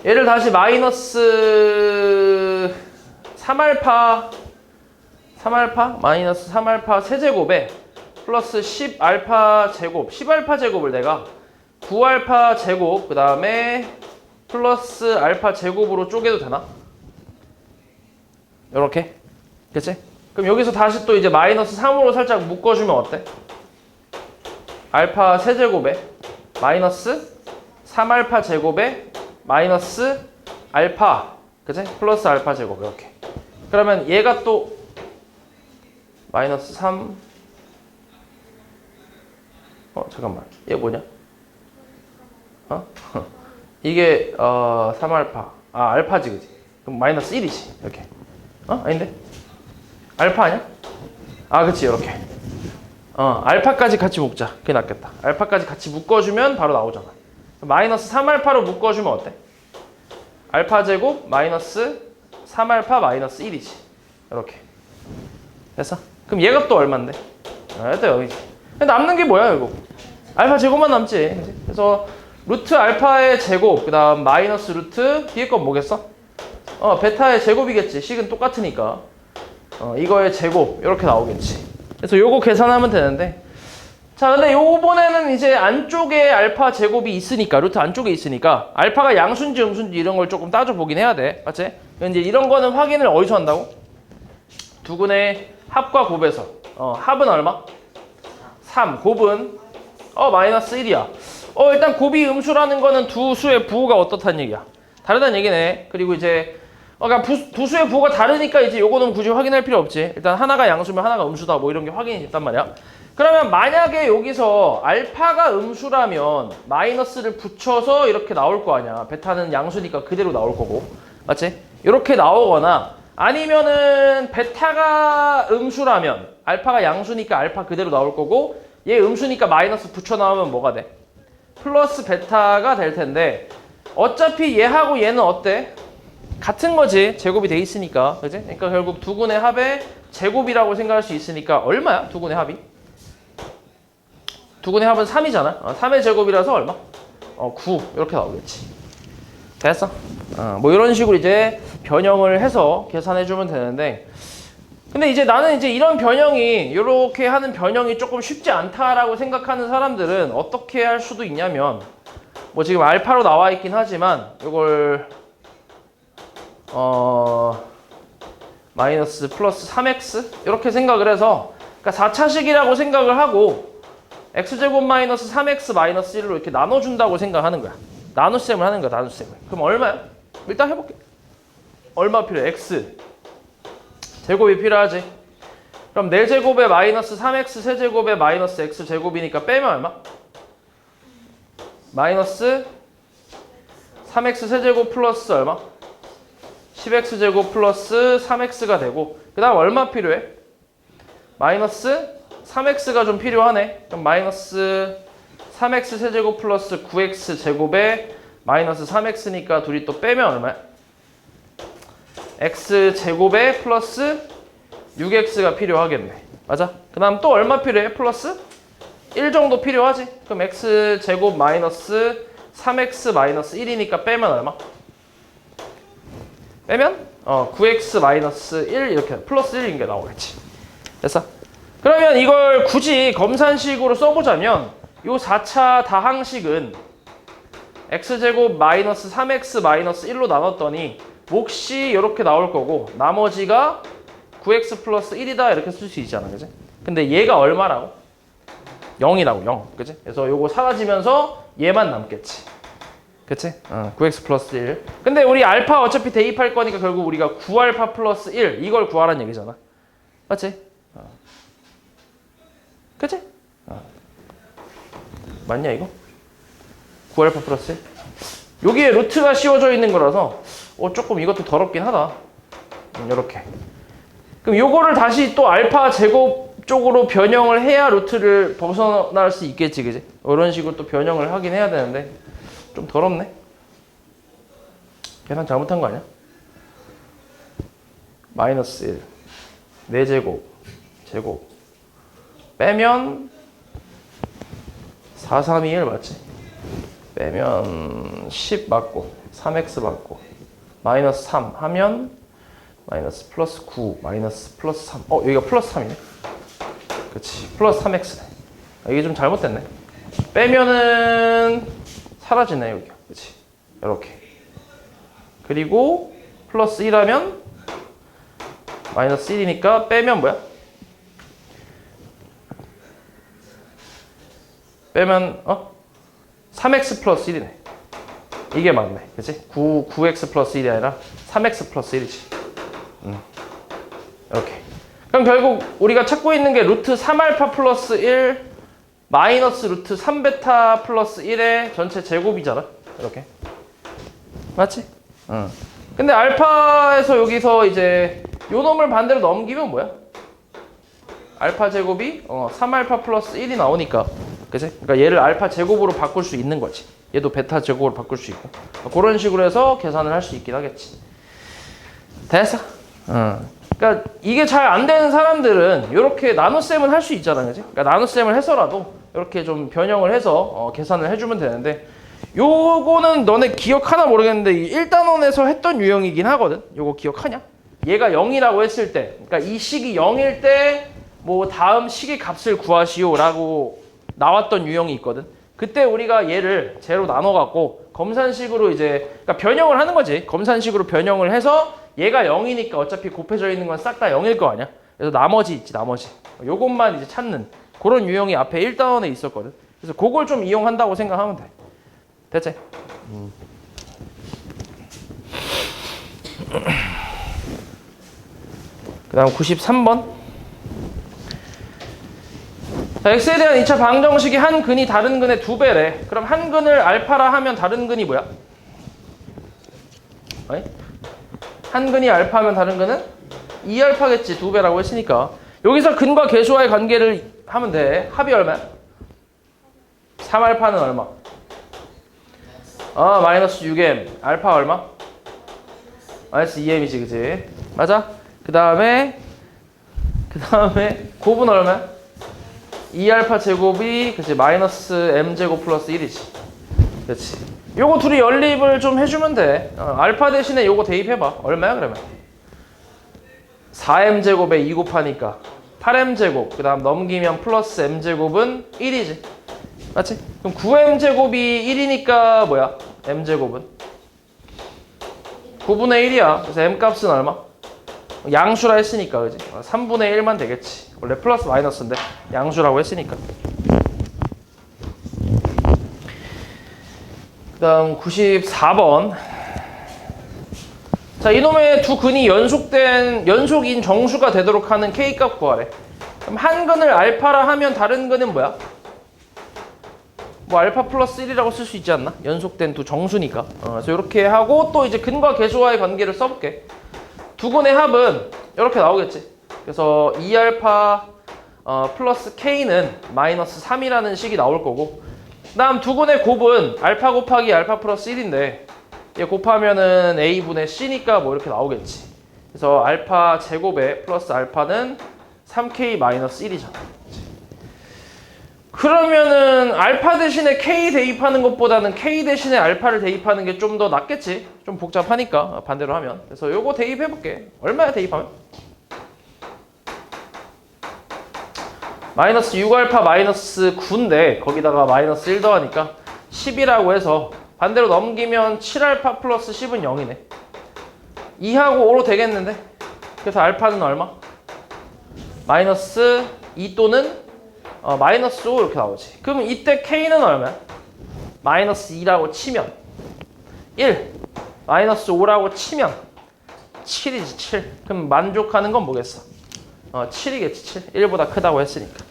얘를 다시 마이너스 3알파 마이너스 3알파 세제곱에 플러스 10알파 제곱, 10알파 제곱을 내가 9알파 제곱, 그 다음에 플러스 알파 제곱으로 쪼개도 되나? 요렇게? 그치? 그럼 여기서 다시 또 이제 마이너스 3으로 살짝 묶어주면 어때? 알파 세제곱에 마이너스 3알파 제곱에 마이너스 알파, 그치? 플러스 알파 제곱, 이렇게. 그러면 얘가 또 마이너스 3, 잠깐만, 얘 뭐냐? 이게 3알파, 알파지, 그치? 그럼 마이너스 1이지, 이렇게. 아닌데? 알파 아니야? 그치, 이렇게. 알파까지 같이 묶자. 그게 낫겠다. 알파까지 같이 묶어주면 바로 나오잖아. 마이너스 3알파로 묶어주면 어때? 알파 제곱 마이너스 3알파 마이너스 1이지. 이렇게. 됐어? 그럼 얘가 또 얼만데? 일단 여기. 남는 게 뭐야, 이거? 알파 제곱만 남지. 그치? 그래서 루트 알파의 제곱, 그 다음 마이너스 루트, 뒤에 건 뭐겠어? 베타의 제곱이겠지. 식은 똑같으니까. 이거의 제곱, 이렇게 나오겠지. 그래서 요거 계산하면 되는데. 자, 근데 요번에는 이제 안쪽에 알파 제곱이 있으니까, 루트 안쪽에 있으니까, 알파가 양수인지 음수인지 이런 걸 조금 따져보긴 해야 돼. 맞지? 이제 이런 거는 확인을 어디서 한다고? 두근의 합과 곱에서. 합은 얼마? 3. 곱은? 마이너스 1이야. 일단 곱이 음수라는 거는 두 수의 부호가 어떻다는 얘기야? 다르다는 얘기네. 그리고 이제, 그러니까 부수의 부호가 다르니까 이제 요거는 굳이 확인할 필요 없지. 일단 하나가 양수면 하나가 음수다. 뭐 이런 게 확인이 됐단 말이야. 그러면 만약에 여기서 알파가 음수라면 마이너스를 붙여서 이렇게 나올 거 아니야. 베타는 양수니까 그대로 나올 거고. 맞지? 이렇게 나오거나 아니면은 베타가 음수라면 알파가 양수니까 알파 그대로 나올 거고 얘 음수니까 마이너스 붙여 나오면 뭐가 돼? 플러스 베타가 될 텐데 어차피 얘하고 얘는 어때? 같은 거지. 제곱이 돼 있으니까. 그지? 그러니까 결국 두근의 합의 제곱이라고 생각할 수 있으니까 얼마야? 두근의 합이? 두근의 합은 3이잖아. 3의 제곱이라서 얼마? 9 이렇게 나오겠지. 됐어? 뭐 이런 식으로 이제 변형을 해서 계산해 주면 되는데, 근데 이제 나는 이제 이런 변형이, 이렇게 하는 변형이 조금 쉽지 않다라고 생각하는 사람들은 어떻게 할 수도 있냐면, 뭐 지금 알파로 나와 있긴 하지만 이걸 마이너스 플러스 3x 이렇게 생각을 해서, 그러니까 4차식이라고 생각을 하고 x제곱 마이너스 3x 마이너스 1로 이렇게 나눠준다고 생각하는 거야. 나눗셈을 하는 거야. 나눗셈을. 그럼 얼마야? 일단 해볼게. 얼마 필요해? x 제곱이 필요하지. 그럼 4제곱에 마이너스 3x 세제곱에 마이너스 x 제곱이니까 빼면 얼마? 마이너스 3x 세제곱 플러스 얼마? 10x 제곱 플러스 3x가 되고, 그 다음 얼마 필요해? 마이너스 3x가 좀 필요하네. 그럼 마이너스 3x 세제곱 플러스 9x 제곱에 마이너스 3x니까 둘이 또 빼면 얼마야? x 제곱에 플러스 6x가 필요하겠네. 맞아? 그 다음 또 얼마 필요해? 플러스 1 정도 필요하지? 그럼 x 제곱 마이너스 3x 마이너스 1이니까 빼면 얼마? 빼면 9x 마이너스 1 이렇게 플러스 1인 게 나오겠지. 됐어? 그러면 이걸 굳이 검산식으로 써보자면 요 4차 다항식은 x제곱 마이너스 3x 마이너스 1로 나눴더니 몫이 이렇게 나올 거고 나머지가 9x 플러스 1이다 이렇게 쓸 수 있잖아. 그지? 근데 얘가 얼마라고? 0이라고 0. 그지? 그래서 요거 사라지면서 얘만 남겠지. 그치? 9x 플러스 1. 근데 우리 알파 어차피 대입할 거니까 결국 우리가 9알파 플러스 1 이걸 구하라는 얘기잖아. 맞지? 그치? 맞냐 이거? 9알파 플러스 1? 여기에 루트가 씌워져 있는 거라서 조금 이것도 더럽긴 하다. 요렇게. 그럼 요거를 다시 또 알파 제곱 쪽으로 변형을 해야 루트를 벗어날 수 있겠지. 그지? 이런 식으로 또 변형을 하긴 해야 되는데 좀 더럽네. 계산 잘못한 거 아니야? 마이너스 1 4제곱 제곱 빼면 4, 3, 2, 1 맞지? 빼면 10 맞고 3x 맞고 마이너스 3 하면 마이너스 플러스 9 마이너스 플러스 3 여기가 플러스 3이네. 그치 플러스 3x네. 이게 좀 잘못됐네. 빼면은 사라지네 여기가. 그치 이렇게. 그리고 플러스 1 하면 마이너스 1이니까 빼면 뭐야? 빼면 3x 플러스 1이네. 이게 맞네. 그치? 9x 플러스 1이 아니라 3x 플러스 1이지. 이렇게. 그럼 결국 우리가 찾고 있는 게 루트 3알파 플러스 1 마이너스 루트 3베타 플러스 1의 전체 제곱이잖아. 이렇게. 맞지? 근데 알파에서 여기서 이제 요 놈을 반대로 넘기면 뭐야? 알파 제곱이 3알파 플러스 1이 나오니까. 그치? 그러니까 얘를 알파 제곱으로 바꿀 수 있는 거지. 얘도 베타 제곱으로 바꿀 수 있고. 그런 식으로 해서 계산을 할 수 있긴 하겠지. 됐어? 그러니까 이게 잘 안 되는 사람들은 이렇게 나눗셈은 할 수 있잖아. 그치? 그러니까 나눗셈을 해서라도 이렇게 좀 변형을 해서 계산을 해주면 되는데, 요거는 너네 기억하나 모르겠는데 1단원에서 했던 유형이긴 하거든. 요거 기억하냐? 얘가 0이라고 했을 때, 그러니까 이 식이 0일 때 뭐 다음 식의 값을 구하시오라고 나왔던 유형이 있거든. 그때 우리가 얘를 제로 나눠갖고 검산식으로 이제 그러니까 변형을 하는 거지. 검산식으로 변형을 해서 얘가 0이니까 어차피 곱해져 있는 건 싹 다 0일 거 아니야. 그래서 나머지 있지, 나머지. 요것만 이제 찾는 그런 유형이 앞에 1단원에 있었거든. 그래서 그걸 좀 이용한다고 생각하면 돼. 됐지? 그 다음 93번. 자, x에 대한 2차 방정식이 한 근이 다른 근의 2배래. 그럼 한 근을 알파라 하면 다른 근이 뭐야? 한 근이 알파면 다른 근은 2알파겠지. 2배라고 했으니까. 여기서 근과 계수와의 관계를 하면 돼. 합이 얼마야? 3알파는 얼마? 마이너스 6m. 알파 얼마? 마이너스 2m이지, 그지? 맞아? 그 다음에 곱은 얼마야? 2알파 제곱이 그치 마이너스 m제곱 플러스 1이지. 그치. 요거 둘이 연립을 좀 해주면 돼. 알파 대신에 요거 대입해봐. 얼마야 그러면? 4m제곱에 2 곱하니까 8m제곱 그 다음 넘기면 플러스 m제곱은 1이지. 맞지? 그럼 9m제곱이 1이니까 뭐야? m제곱은? 9분의 1이야. 그래서 m값은 얼마? 양수라 했으니까 그지? 3분의 1만 되겠지. 원래 플러스 마이너스인데 양수라고 했으니까. 그 다음 94번. 자, 이놈의 두 근이 연속인 정수가 되도록 하는 K값 구하래. 그럼 한 근을 알파라 하면 다른 근은 뭐야? 뭐 알파 플러스 1이라고 쓸 수 있지 않나? 연속된 두 정수니까. 그래서 이렇게 하고 또 이제 근과 계수와의 관계를 써볼게. 두 근의 합은 이렇게 나오겠지. 그래서 2알파 플러스 K는 마이너스 3이라는 식이 나올 거고, 그 다음 두 근의 곱은 알파 곱하기 알파 플러스 1인데 얘 곱하면은 A분의 C니까 뭐 이렇게 나오겠지. 그래서 알파 제곱에 플러스 알파는 3K 마이너스 1이잖아. 그러면은 알파 대신에 K 대입하는 것보다는 K 대신에 알파를 대입하는 게 좀 더 낫겠지. 좀 복잡하니까 반대로 하면. 그래서 요거 대입해볼게. 얼마야 대입하면? 마이너스 6알파 마이너스 9인데 거기다가 마이너스 1 더하니까 10이라고 해서 반대로 넘기면 7알파 플러스 10은 0이네. 2하고 5로 되겠는데? 그래서 알파는 얼마? 마이너스 2 또는 마이너스 5 이렇게 나오지. 그럼 이때 K는 얼마야? 마이너스 2라고 치면 1, 마이너스 5라고 치면 7이지 7. 그럼 만족하는 건 뭐겠어? 7이겠지 7. 1보다 크다고 했으니까.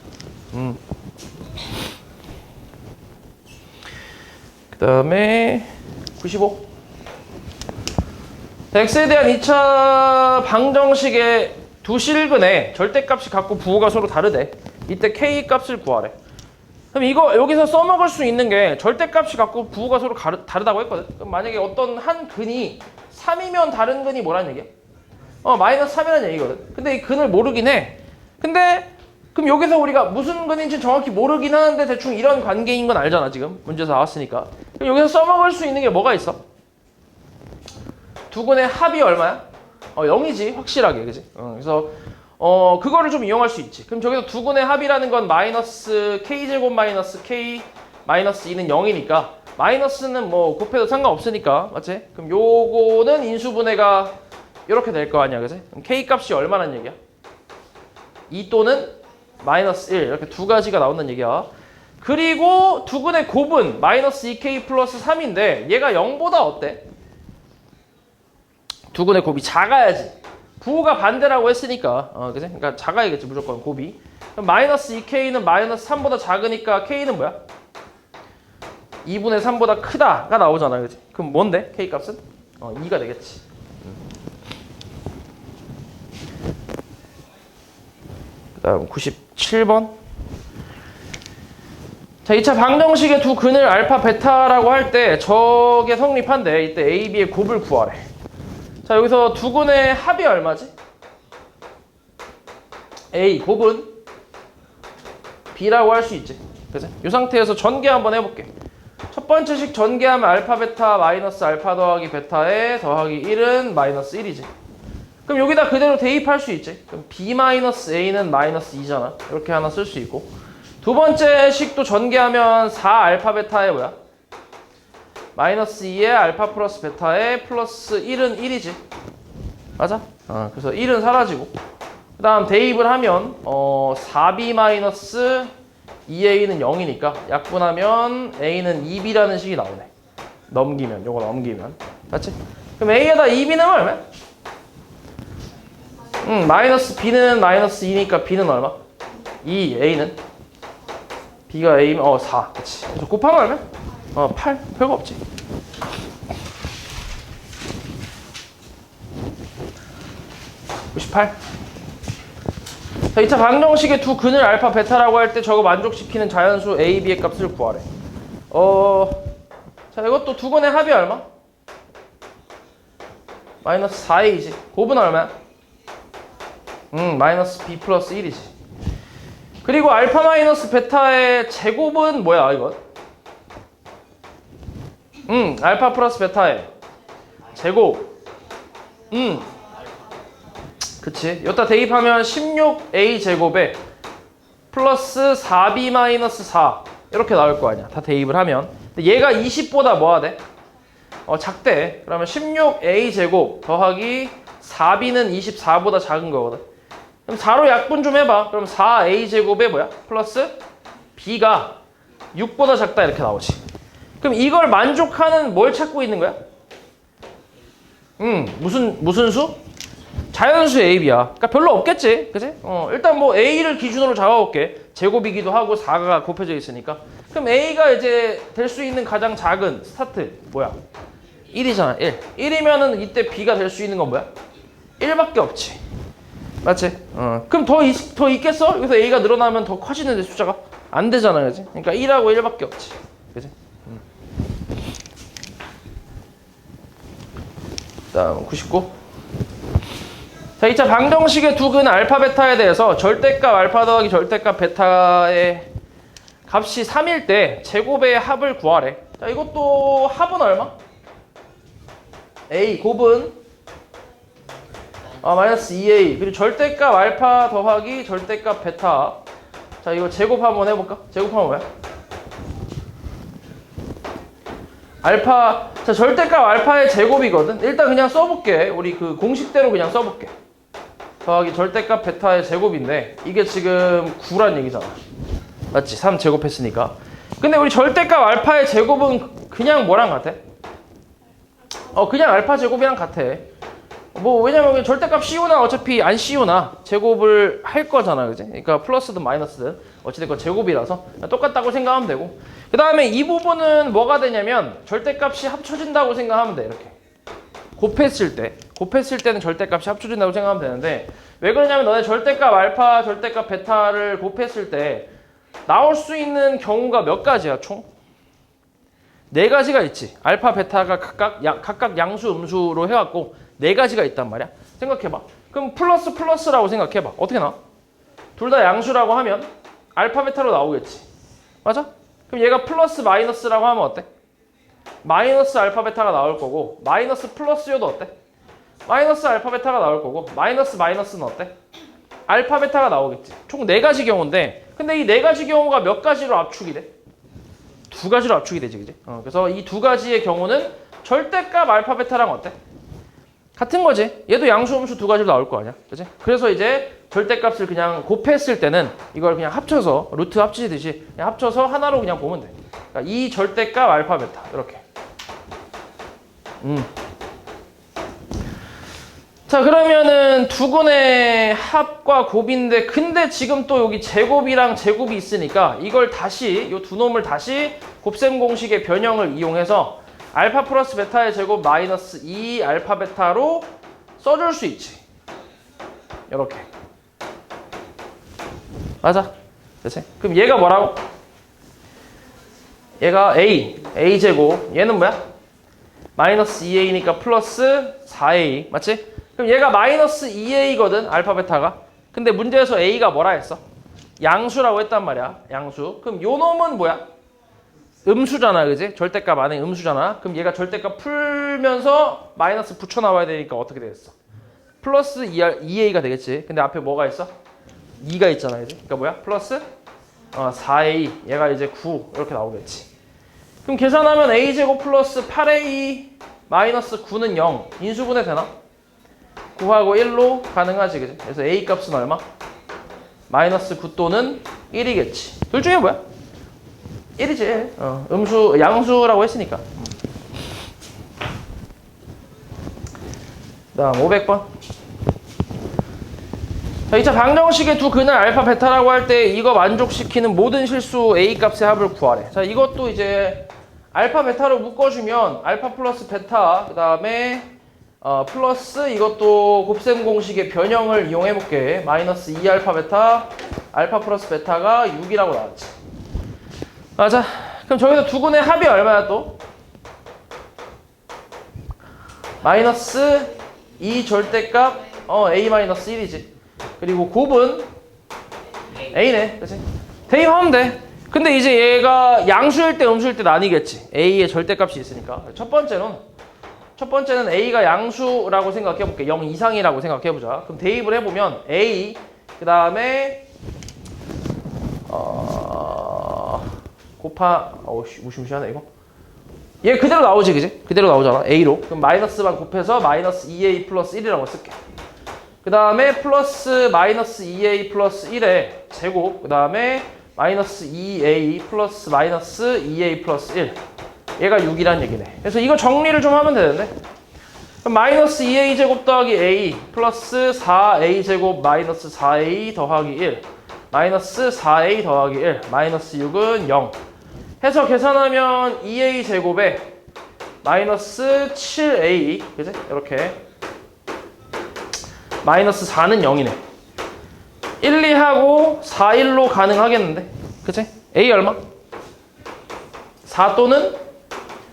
그 다음에 95. x에 대한 2차 방정식의 두 실근의 절대값이 갖고 부호가 서로 다르대. 이때 k 값을 구하래. 그럼 이거 여기서 써먹을 수 있는 게 절대값이 갖고 부호가 서로 다르다고 했거든. 그럼 만약에 어떤 한 근이 3이면 다른 근이 뭐란 얘기야? 마이너스 3이라는 얘기거든. 근데 이 근을 모르긴 해. 근데 그럼 여기서 우리가 무슨 근인지 정확히 모르긴 하는데 대충 이런 관계인 건 알잖아. 지금 문제에서 나왔으니까. 그럼 여기서 써먹을 수 있는 게 뭐가 있어? 두 근의 합이 얼마야? 0이지 확실하게. 그지? 그래서 그거를 좀 이용할 수 있지. 그럼 저기서 두 근의 합이라는 건 마이너스 k제곱 마이너스 k 마이너스 2는 0이니까 마이너스는 뭐 곱해도 상관없으니까. 맞지? 그럼 요거는 인수분해가 이렇게 될 거 아니야. 그지? 그럼 k 값이 얼마란 얘기야? 2 또는 마이너스 1 이렇게 두 가지가 나온다는 얘기야. 그리고 두 근의 곱은 마이너스 2k 플러스 3인데 얘가 0보다 어때? 두 근의 곱이 작아야지. 부호가 반대라고 했으니까 그지? 그러니까 작아야겠지 무조건 곱이. 그럼 마이너스 2k는 마이너스 3보다 작으니까 k는 뭐야? 2분의 3보다 크다가 나오잖아. 그지? 그럼 뭔데? k 값은? 2가 되겠지. 그 다음 97번. 자, 2차 방정식의 두 근을 알파 베타라고 할 때 저게 성립한대. 이때 A, B의 곱을 구하래. 자, 여기서 두 근의 합이 얼마지? A 곱은 B라고 할 수 있지. 그치? 이 상태에서 전개 한번 해볼게. 첫 번째 식 전개하면 알파 베타 마이너스 알파 더하기 베타에 더하기 1은 마이너스 1이지. 그럼 여기다 그대로 대입할 수 있지. 그럼 B 마이너스 A는 마이너스 2잖아. 이렇게 하나 쓸 수 있고. 두 번째 식도 전개하면 4 알파 베타에 뭐야? 마이너스 2에 알파 플러스 베타에 플러스 1은 1이지. 맞아? 그래서 1은 사라지고. 그 다음 대입을 하면 4B 마이너스 2A는 0이니까 약분하면 A는 2B라는 식이 나오네. 넘기면, 요거 넘기면. 맞지? 그럼 A에다 2B는 얼마야? 마이너스 B는 마이너스 2니까 B는 얼마? 2, A는? B가 A면 4. 그치? 그래서 곱하면 얼마야? 8. 별거 없지. (98) 자, 2차 방정식의 두 근을 알파 베타라고 할 때 저거 만족시키는 자연수 A, B의 값을 구하래. 자, 이것도 두 근의 합이 얼마? 마이너스 4a지. 곱은 얼마야? 마이너스 b 플러스 1이지. 그리고 알파 마이너스 베타의 제곱은 뭐야 이건? 알파 플러스 베타의 제곱. 그치. 여기다 대입하면 16a 제곱에 플러스 4b 마이너스 4 이렇게 나올 거 아니야. 다 대입을 하면. 근데 얘가 20보다 뭐가 돼? 작대. 그러면 16a 제곱 더하기 4b는 24보다 작은 거거든. 그럼 4로 약분 좀 해봐. 그럼 4a 제곱에 뭐야? 플러스 b가 6보다 작다 이렇게 나오지. 그럼 이걸 만족하는 뭘 찾고 있는 거야? 무슨 수? 자연수 AB야. 그러니까 별로 없겠지. 그치? 일단 뭐 A를 기준으로 잡아볼게. 제곱이기도 하고 4가 곱해져 있으니까. 그럼 A가 이제 될 수 있는 가장 작은 스타트 뭐야? 1이잖아. 1. 1이면은 이때 B가 될 수 있는 건 뭐야? 1밖에 없지. 맞지? 그럼 더 있겠어? 여기서 A가 늘어나면 더 커지는데 숫자가? 안 되잖아. 그지? 그러니까 1하고 1밖에 없지. 그지? 다음 99. 자, 2차 방정식의 두 근 알파 베타에 대해서 절대값 알파 더하기 절대값 베타의 값이 3일 때 제곱의 합을 구하래. 자, 이것도 합은 얼마? A 곱은 마이너스 2A. 그리고 절대값 알파 더하기 절대값 베타. 자, 이거 제곱 한번 해볼까? 제곱하면 뭐야? 알파. 자, 절대값 알파의 제곱이거든. 일단 그냥 써볼게. 우리 그 공식대로 그냥 써볼게. 더하기 절대값 베타의 제곱인데 이게 지금 9란 얘기잖아. 맞지? 3 제곱했으니까. 근데 우리 절대값 알파의 제곱은 그냥 뭐랑 같아? 그냥 알파 제곱이랑 같아. 뭐 왜냐면 절대값 씌우나 어차피 안 씌우나 제곱을 할 거잖아. 그지? 그러니까 플러스든 마이너스든 어찌됐건 제곱이라서 똑같다고 생각하면 되고, 그 다음에 이 부분은 뭐가 되냐면 절대값이 합쳐진다고 생각하면 돼. 이렇게 곱했을 때는 절대값이 합쳐진다고 생각하면 되는데, 왜 그러냐면 너네 절대값 알파, 절대값 베타를 곱했을 때 나올 수 있는 경우가 몇 가지야 총? 4가지가 있지. 알파, 베타가 각각 양수, 음수로 해갖고 4가지가 있단 말이야. 생각해봐. 그럼 플러스라고 생각해봐. 어떻게 나와? 둘 다 양수라고 하면 알파, 베타로 나오겠지. 맞아? 그럼 얘가 플러스 마이너스라고 하면 어때? 마이너스 알파 베타가 나올 거고, 마이너스 플러스여도 어때? 마이너스 알파 베타가 나올 거고, 마이너스는 어때? 알파 베타가 나오겠지. 총 4가지 경우인데, 근데 이 4가지 경우가 몇 가지로 압축이 돼? 2가지로 압축이 되지, 그지? 그래서 이 2가지의 경우는 절대값 알파 베타랑 어때? 같은 거지. 얘도 양수, 음수 2가지로 나올 거 아니야, 그지? 그래서 이제 절대값을 그냥 곱했을 때는 이걸 그냥 합쳐서 루트 합치듯이 그냥 합쳐서 하나로 그냥 보면 돼. 그러니까 이 절대값 알파 베타 이렇게. 자, 그러면은 두 근의 합과 곱인데, 근데 지금 또 여기 제곱이랑 제곱이 있으니까 이걸 다시, 이 두 놈을 다시 곱셈 공식의 변형을 이용해서 알파 플러스 베타의 제곱 마이너스 2 알파 베타로 써줄 수 있지. 이렇게. 맞아? 그치? 그럼 얘가 뭐라고? 얘가 A 제곱. 얘는 뭐야? 마이너스 2A니까 플러스 4A. 맞지? 그럼 얘가 마이너스 2A거든, 알파 베타가. 근데 문제에서 A가 뭐라 했어? 양수라고 했단 말이야. 양수. 그럼 요 놈은 뭐야? 음수잖아, 그지? 절대값 안에 음수잖아. 그럼 얘가 절대값 풀면서 마이너스 붙여 나와야 되니까 어떻게 되겠어? 플러스 2A가 되겠지. 근데 앞에 뭐가 있어? 2가 있잖아, 그지? 그러니까 뭐야? 플러스 4A. 얘가 이제 9 이렇게 나오겠지. 그럼 계산하면 A제곱 플러스 8A 마이너스 9는 0. 인수분해 되나? 9하고 1로 가능하지, 그지? 그래서 A 값은 얼마? 마이너스 9 또는 1이겠지. 둘 중에 뭐야? 1이지. 음수, 양수라고 했으니까. 다음 500번. 자, 2차 방정식의 두 근을 알파, 베타라고 할 때 이거 만족시키는 모든 실수 A 값의 합을 구하래. 자, 이것도 이제 알파, 베타로 묶어주면 알파 플러스 베타, 그 다음에 플러스 이것도 곱셈 공식의 변형을 이용해볼게. 마이너스 2알파 베타, 알파 플러스 베타가 6이라고 나왔지. 맞아. 그럼 저기서 두 근의 합이 얼마야 또? 마이너스 이 절대값 A-1이지. 그리고 곱은 A네. 그치? 대입하면 돼. 근데 이제 얘가 양수일 때 음수일 때 나뉘겠지. A의 절대값이 있으니까. 첫 번째는 A가 양수라고 생각해볼게. 0 이상이라고 생각해보자. 그럼 대입을 해보면 A 그 다음에 무시무시하네 이거. 얘 그대로 나오지, 그지? 그대로 나오잖아. A로. 그럼 마이너스만 곱해서 마이너스 2A 플러스 1이라고 쓸게. 그 다음에 플러스 마이너스 2A 플러스 1의 제곱. 그 다음에 마이너스 2A 플러스 마이너스 2A 플러스 1. 얘가 6이란 얘기네. 그래서 이거 정리를 좀 하면 되는데. 그럼 마이너스 2A 제곱 더하기 A 플러스 4A 제곱 마이너스 4A 더하기 1. 마이너스 4A 더하기 1. 마이너스 6은 0. 해서 계산하면 2A 제곱에 마이너스 7A. 그지? 이렇게. 마이너스 4는 0이네. 1, 2하고 4, 1로 가능하겠는데? 그치? A 얼마? 4 또는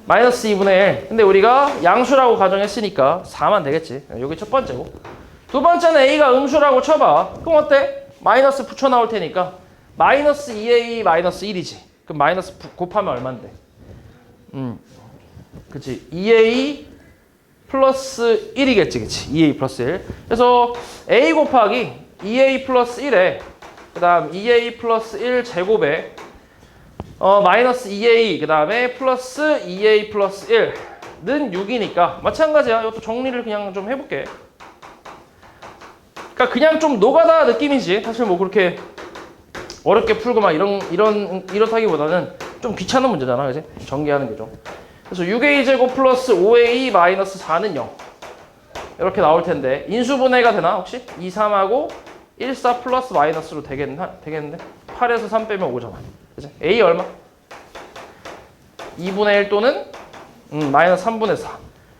마이너스 2분의 1. 근데 우리가 양수라고 가정했으니까 4만 되겠지. 여기 첫 번째고. 두 번째는 A가 음수라고 쳐봐. 그럼 어때? 마이너스 붙여 나올 테니까 마이너스 2A 마이너스 1이지. 그럼 마이너스 곱하면 얼만데? 그치? 2A 플러스 1이겠지, 그치? 2A 플러스 1. 그래서 A 곱하기 2A 플러스 1에 그 다음 2A 플러스 1 제곱에 마이너스 2A 그 다음에 플러스 2A 플러스 1는 6이니까 마찬가지야. 이것도 정리를 그냥 좀 해볼게. 그러니까 그냥 좀 노가다 느낌이지. 사실 뭐 그렇게 어렵게 풀고 막 이렇다기보다는 좀 귀찮은 문제잖아, 그치? 전개하는 게 좀. 그래서 6A 제곱 플러스 5A 마이너스 4는 0. 이렇게 나올 텐데 인수분해가 되나 혹시? 2, 3하고 1, 4 플러스 마이너스로 되겠는데? 8에서 3 빼면 5잖아. 그치? A 얼마? 2분의 1 또는 마이너스 3분의 4.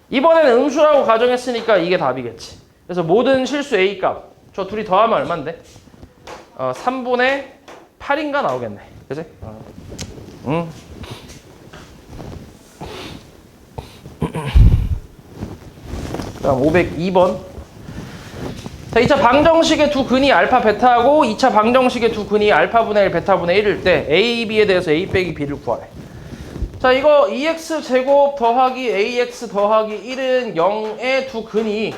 이번에는 음수라고 가정했으니까 이게 답이겠지. 그래서 모든 실수 A 값 저 둘이 더하면 얼만데? 3분의 8인가 나오겠네. 그치? 그다음 502번. 자, 2차 방정식의 두 근이 알파 베타하고 2차 방정식의 두 근이 알파분의 1 베타분의 1일 때 A, B에 대해서 A 빼기 B를 구하래. 자, 이거 2x 제곱 더하기 ax 더하기 1은 0의 두 근이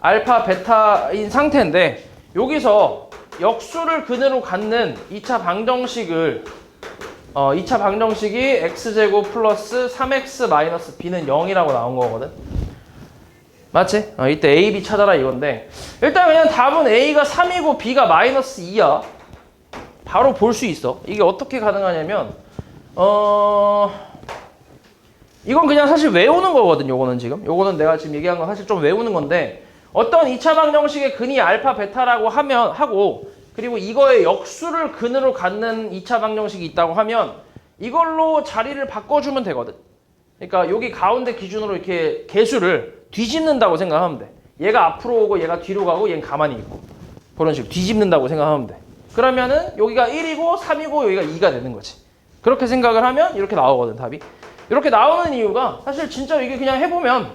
알파 베타인 상태인데 여기서 역수를 근으로 갖는 2차 방정식을 2차 방정식이 x제곱 플러스 3x 마이너스 b는 0이라고 나온 거거든. 맞지? 이때 a, b 찾아라 이건데 일단 그냥 답은 a가 3이고 b가 마이너스 2야. 바로 볼 수 있어. 이게 어떻게 가능하냐면 이건 그냥 사실 외우는 거거든. 요거는 요거는 내가 지금 얘기한 건 사실 좀 외우는 건데 어떤 2차 방정식의 근이 알파 베타라고 하고 그리고 이거의 역수를 근으로 갖는 2차 방정식이 있다고 하면 이걸로 자리를 바꿔주면 되거든. 그러니까 여기 가운데 기준으로 이렇게 개수를 뒤집는다고 생각하면 돼. 얘가 앞으로 오고 얘가 뒤로 가고 얘는 가만히 있고 그런 식으로 뒤집는다고 생각하면 돼. 그러면은 여기가 1이고 3이고 여기가 2가 되는 거지. 그렇게 생각을 하면 이렇게 나오거든, 답이. 이렇게 나오는 이유가 사실 진짜 이게 그냥 해보면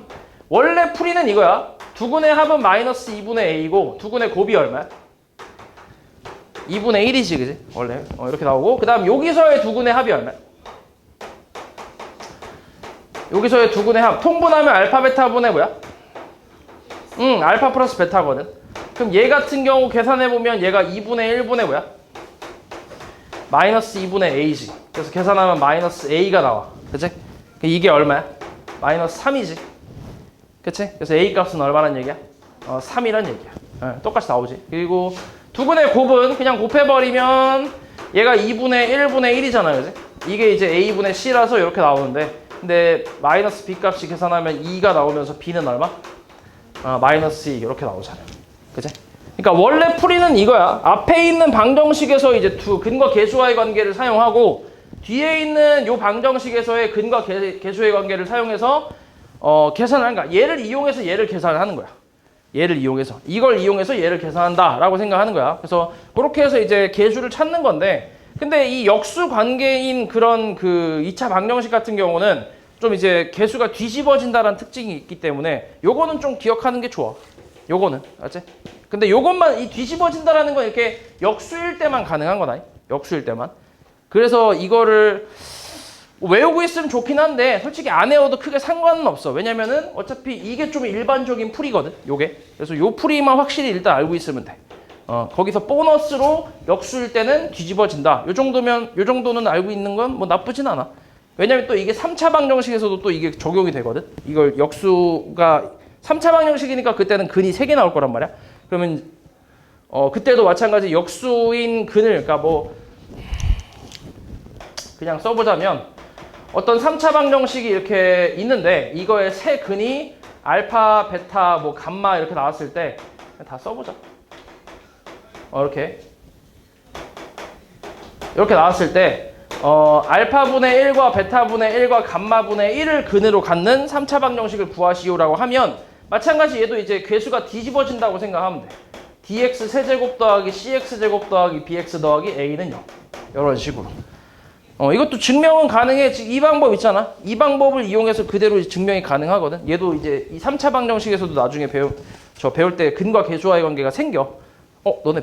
원래 풀이는 이거야. 두근의 합은 마이너스 2분의 a고 두근의 곱이 얼마야? 2분의 1이지, 그지? 원래 이렇게 나오고 그 다음 여기서의 두근의 합이 얼마야? 여기서의 두근의 합 통분하면 알파 베타분의 뭐야? 알파 플러스 베타거든. 그럼 얘 같은 경우 계산해보면 얘가 2분의 1분의 뭐야? 마이너스 2분의 a지. 그래서 계산하면 마이너스 a가 나와. 그치? 이게 얼마야? 마이너스 3이지. 그치? 그래서 a 값은 얼마란 얘기야? 3이란 얘기야. 똑같이 나오지. 그리고 두근의 곱은 그냥 곱해버리면 얘가 2분의 1분의 1이잖아요. 그치? 이게 이제 a분의 c라서 이렇게 나오는데 근데 마이너스 b 값이 계산하면 2가 나오면서 b는 얼마? 마이너스 2 이렇게 나오잖아요. 그치? 그러니까 원래 풀이는 이거야. 앞에 있는 방정식에서 이제 두 근과 계수와의 관계를 사용하고 뒤에 있는 요 방정식에서의 근과 계수의 관계를 사용해서 계산을 하는 거야. 얘를 이용해서 얘를 계산을 하는 거야. 얘를 이용해서 이걸 이용해서 얘를 계산한다라고 생각하는 거야. 그래서 그렇게 해서 이제 계수를 찾는 건데 근데 이 역수 관계인 그런 그 2차 방정식 같은 경우는 좀 이제 개수가 뒤집어진다는 특징이 있기 때문에 요거는 좀 기억하는 게 좋아. 요거는 알지? 근데 요것만 이 뒤집어진다라는 건 이렇게 역수일 때만 가능한 거다. 역수일 때만. 그래서 이거를 외우고 있으면 좋긴 한데 솔직히 안 외워도 크게 상관은 없어. 왜냐면은 어차피 이게 좀 일반적인 풀이거든. 요게. 그래서 요 풀이만 확실히 일단 알고 있으면 돼. 거기서 보너스로 역수일 때는 뒤집어진다. 요 정도는 알고 있는 건 뭐 나쁘진 않아. 왜냐면 또 이게 3차 방정식에서도 또 이게 적용이 되거든. 이걸 역수가 3차 방정식이니까 그때는 근이 3개 나올 거란 말이야. 그러면 그때도 마찬가지 역수인 근을 그러니까 뭐 그냥 써보자면 어떤 3차 방정식이 이렇게 있는데 이거의 세 근이 알파, 베타, 뭐 감마 이렇게 나왔을 때 다 써보자. 이렇게 나왔을 때 알파분의 1과 베타분의 1과 감마분의 1을 근으로 갖는 3차 방정식을 구하시오라고 하면 마찬가지 얘도 이제 괴수가 뒤집어진다고 생각하면 돼. dx 세제곱 더하기 cx 제곱 더하기 bx 더하기 a는 0. 이런 식으로. 이것도 증명은 가능해. 지금 이 방법 있잖아. 이 방법을 이용해서 그대로 증명이 가능하거든. 얘도 이제 이 3차 방정식에서도 나중에 배울 때 근과 계수와의 관계가 생겨. 너네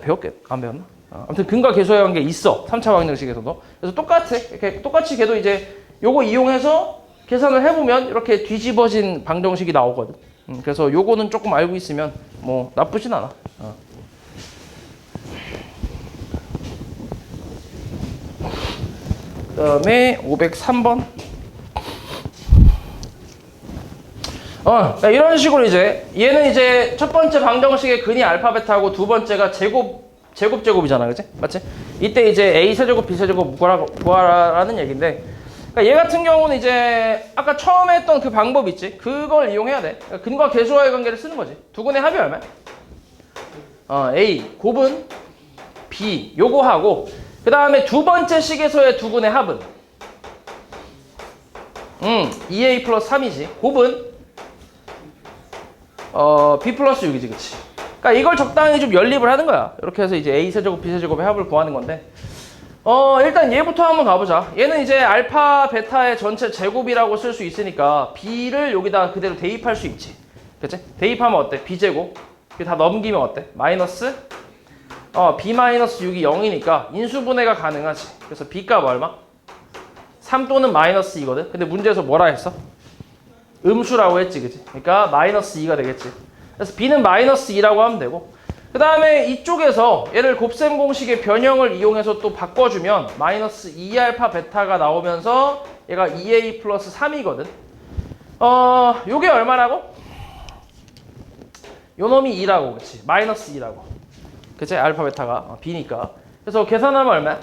안 배웠나? 아무튼 근과 계수와의 관계 있어. 3차 방정식에서도. 그래서 똑같아. 이렇게 똑같이 걔도 이제 요거 이용해서 계산을 해보면 이렇게 뒤집어진 방정식이 나오거든. 그래서 요거는 조금 알고 있으면 뭐 나쁘진 않아. 그 다음에 503번. 이런 식으로 이제 얘는 이제 첫 번째 방정식의 근이 알파 베타고 두 번째가 제곱이잖아, 그치? 맞지? 이때 이제 a 세제곱 b 세제곱 구하라는 얘기인데, 그러니까 얘 같은 경우는 이제 아까 처음에 했던 그 방법 있지? 그걸 이용해야 돼. 그러니까 근과 계수와의 관계를 쓰는 거지. 두 근의 합이 얼마야? a 곱은 b 요거 하고, 그 다음에 두 번째 식에서의 두 근의 합은 2a 플러스 3이지. 곱은 b 플러스 6이지, 그치? 그러니까 이걸 적당히 좀 연립을 하는 거야. 이렇게 해서 이제 a 세제곱 b 세제곱의 합을 구하는 건데, 일단 얘부터 한번 가보자. 얘는 이제 알파 베타의 전체 제곱이라고 쓸 수 있으니까 b를 여기다 그대로 대입할 수 있지, 그치? 대입하면 어때? b 제곱 다 넘기면 어때? 마이너스 b 마이너스 6이 0이니까 인수분해가 가능하지. 그래서 b 값 얼마? 3 또는 마이너스 2거든. 근데 문제에서 뭐라 했어? 음수라고 했지, 그치? 그러니까 마이너스 2가 되겠지. 그래서 b는 마이너스 2라고 하면 되고, 그 다음에 이쪽에서 얘를 곱셈 공식의 변형을 이용해서 또 바꿔주면 마이너스 2알파 베타가 나오면서 얘가 2a 플러스 3이거든. 요게 얼마라고? 요 놈이 2라고, 그치? 마이너스 2라고. 그치? 알파 베타가 b니까. 그래서 계산하면 얼마야?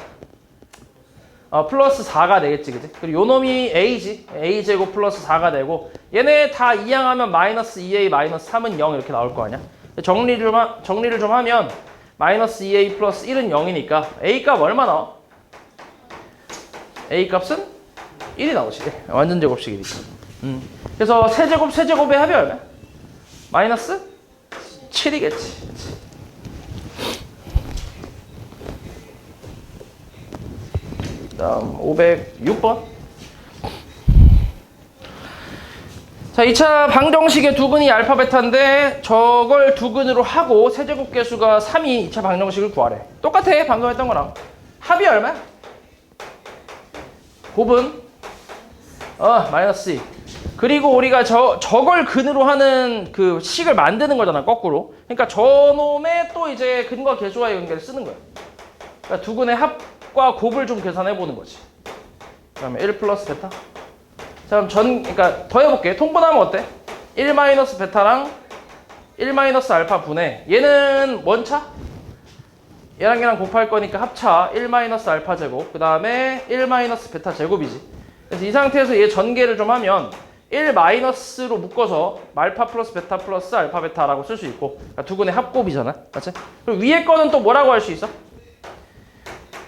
플러스 4가 되겠지, 그치? 그리고 요 놈이 a지. a 제곱 플러스 4가 되고, 얘네 다 이항하면 마이너스 2a 마이너스 3은 0 이렇게 나올 거 아니야? 정리를 좀 하면 마이너스 2a 플러스 1은 0이니까 a 값 얼마 나와? a 값은 1이 나오지. 완전 제곱식이니까. 그래서 세제곱의 합이 얼마야? 마이너스 7이겠지. 다음 506번. 자, 2차 방정식의 두 근이 알파 베타인데 저걸 두 근으로 하고 세제곱 계수가 3이 2차 방정식을 구하래. 똑같아, 방금 했던 거랑. 합이 얼마야? 곱은 마이너스 2. 그리고 우리가 저걸 근으로 하는 그 식을 만드는 거잖아, 거꾸로. 그러니까 저놈의 또 이제 근과 계수와의 관계를 쓰는 거야. 그러니까 두 근의 합과 곱을 좀 계산해 보는 거지. 그다음에 1 플러스 베타. 자, 그럼 그러니까 더 해볼게. 통분하면 어때? 1 마이너스 베타랑 1 마이너스 알파 분해. 얘는 원차? 얘랑 곱할 거니까 합차 1 마이너스 알파 제곱. 그 다음에 1 마이너스 베타 제곱이지. 그래서 이 상태에서 얘 전개를 좀 하면 1 마이너스로 묶어서 알파 플러스 베타 플러스 알파 베타라고 쓸 수 있고, 그러니까 두 근의 합곱이잖아, 맞지? 그리고 위에 거는 또 뭐라고 할 수 있어?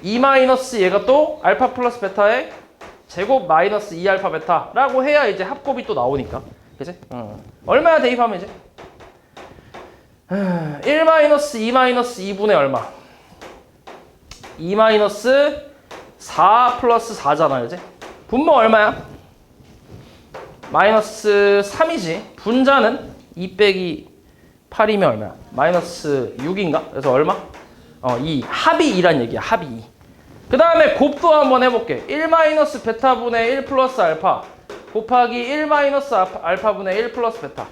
2 마이너스 얘가 또 알파 플러스 베타의 제곱 마이너스 2알파 베타라고 해야 이제 합곱이 또 나오니까, 그치? 얼마야 대입하면 이제? 1 마이너스 2 마이너스 2분의 얼마? 2 마이너스 4 플러스 4잖아, 그치? 분모 얼마야? 마이너스 3이지. 분자는 2 빼기 8이면 얼마야? 마이너스 6인가? 그래서 얼마? 2. 합이 2란 얘기야. 합이 2. 그 다음에 곱도 한번 해볼게. 1 마이너스 베타분의 1 플러스 알파 곱하기 1 마이너스 알파분의 1 플러스 베타.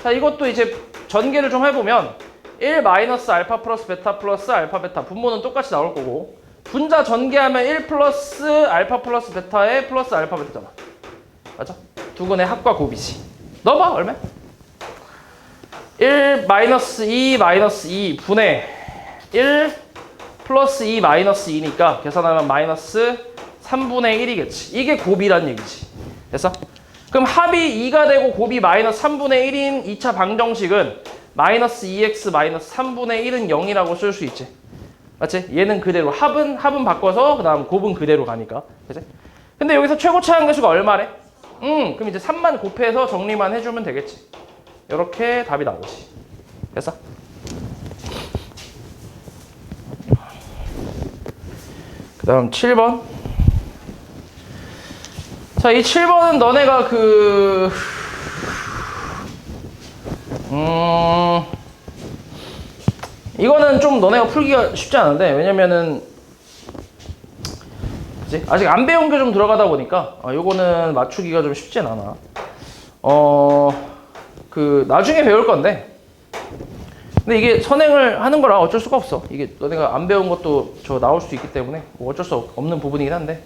자, 이것도 이제 전개를 좀 해보면 1 마이너스 알파 플러스 알파 베타 분모는 똑같이 나올 거고 분자 전개하면 1 플러스 알파 플러스 베타에 플러스 알파 베타잖아. 맞아? 두 근의 합과 곱이지. 넣어봐. 얼마? 1 마이너스 2 마이너스 2 분의 1 플러스 2 마이너스 2니까 계산하면 마이너스 3분의 1이겠지. 이게 곱이란 얘기지. 됐어? 그럼 합이 2가 되고 곱이 마이너스 3분의 1인 2차 방정식은 마이너스 2x 마이너스 3분의 1은 0이라고 쓸 수 있지. 맞지? 얘는 그대로 합은 바꿔서 그 다음 곱은 그대로 가니까. 그치? 근데 여기서 최고차 함계수가 얼마래? 그럼 이제 3만 곱해서 정리만 해주면 되겠지. 이렇게 답이 나오지. 됐어? 그 다음 7번. 자, 이 7번은 너네가 이거는 좀 너네가 풀기가 쉽지 않은데, 왜냐면은 그치? 아직 안 배운 게 좀 들어가다 보니까 요거는 맞추기가 좀 쉽진 않아. 나중에 배울 건데, 근데 이게 선행을 하는 거라 어쩔 수가 없어. 이게 너네가 안 배운 것도 나올 수 있기 때문에 뭐 어쩔 수 없는 부분이긴 한데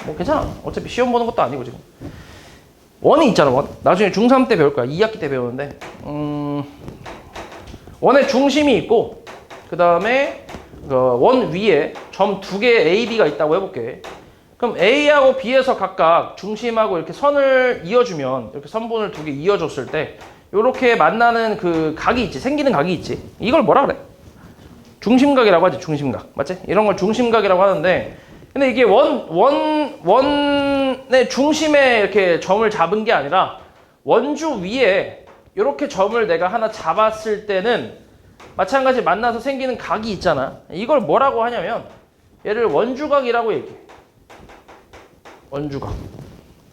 뭐 괜찮아. 어차피 시험 보는 것도 아니고 지금. 원이 있잖아, 원. 나중에 중3 때 배울 거야. 2학기 때 배우는데 원의 중심이 있고 그 다음에 원 위에 점 2개 A, B가 있다고 해볼게. 그럼 A하고 B에서 각각 중심하고 이렇게 선을 이어주면 이렇게 선분을 2개 이어줬을 때 요렇게 만나는 그 각이 있지. 생기는 각이 있지. 이걸 뭐라 그래? 중심각이라고 하지. 중심각. 맞지? 이런 걸 중심각이라고 하는데, 근데 이게 원의 중심에 이렇게 점을 잡은 게 아니라 원주 위에 이렇게 점을 내가 하나 잡았을 때는 마찬가지 만나서 생기는 각이 있잖아. 이걸 뭐라고 하냐면 얘를 원주각이라고 얘기해. 원주각.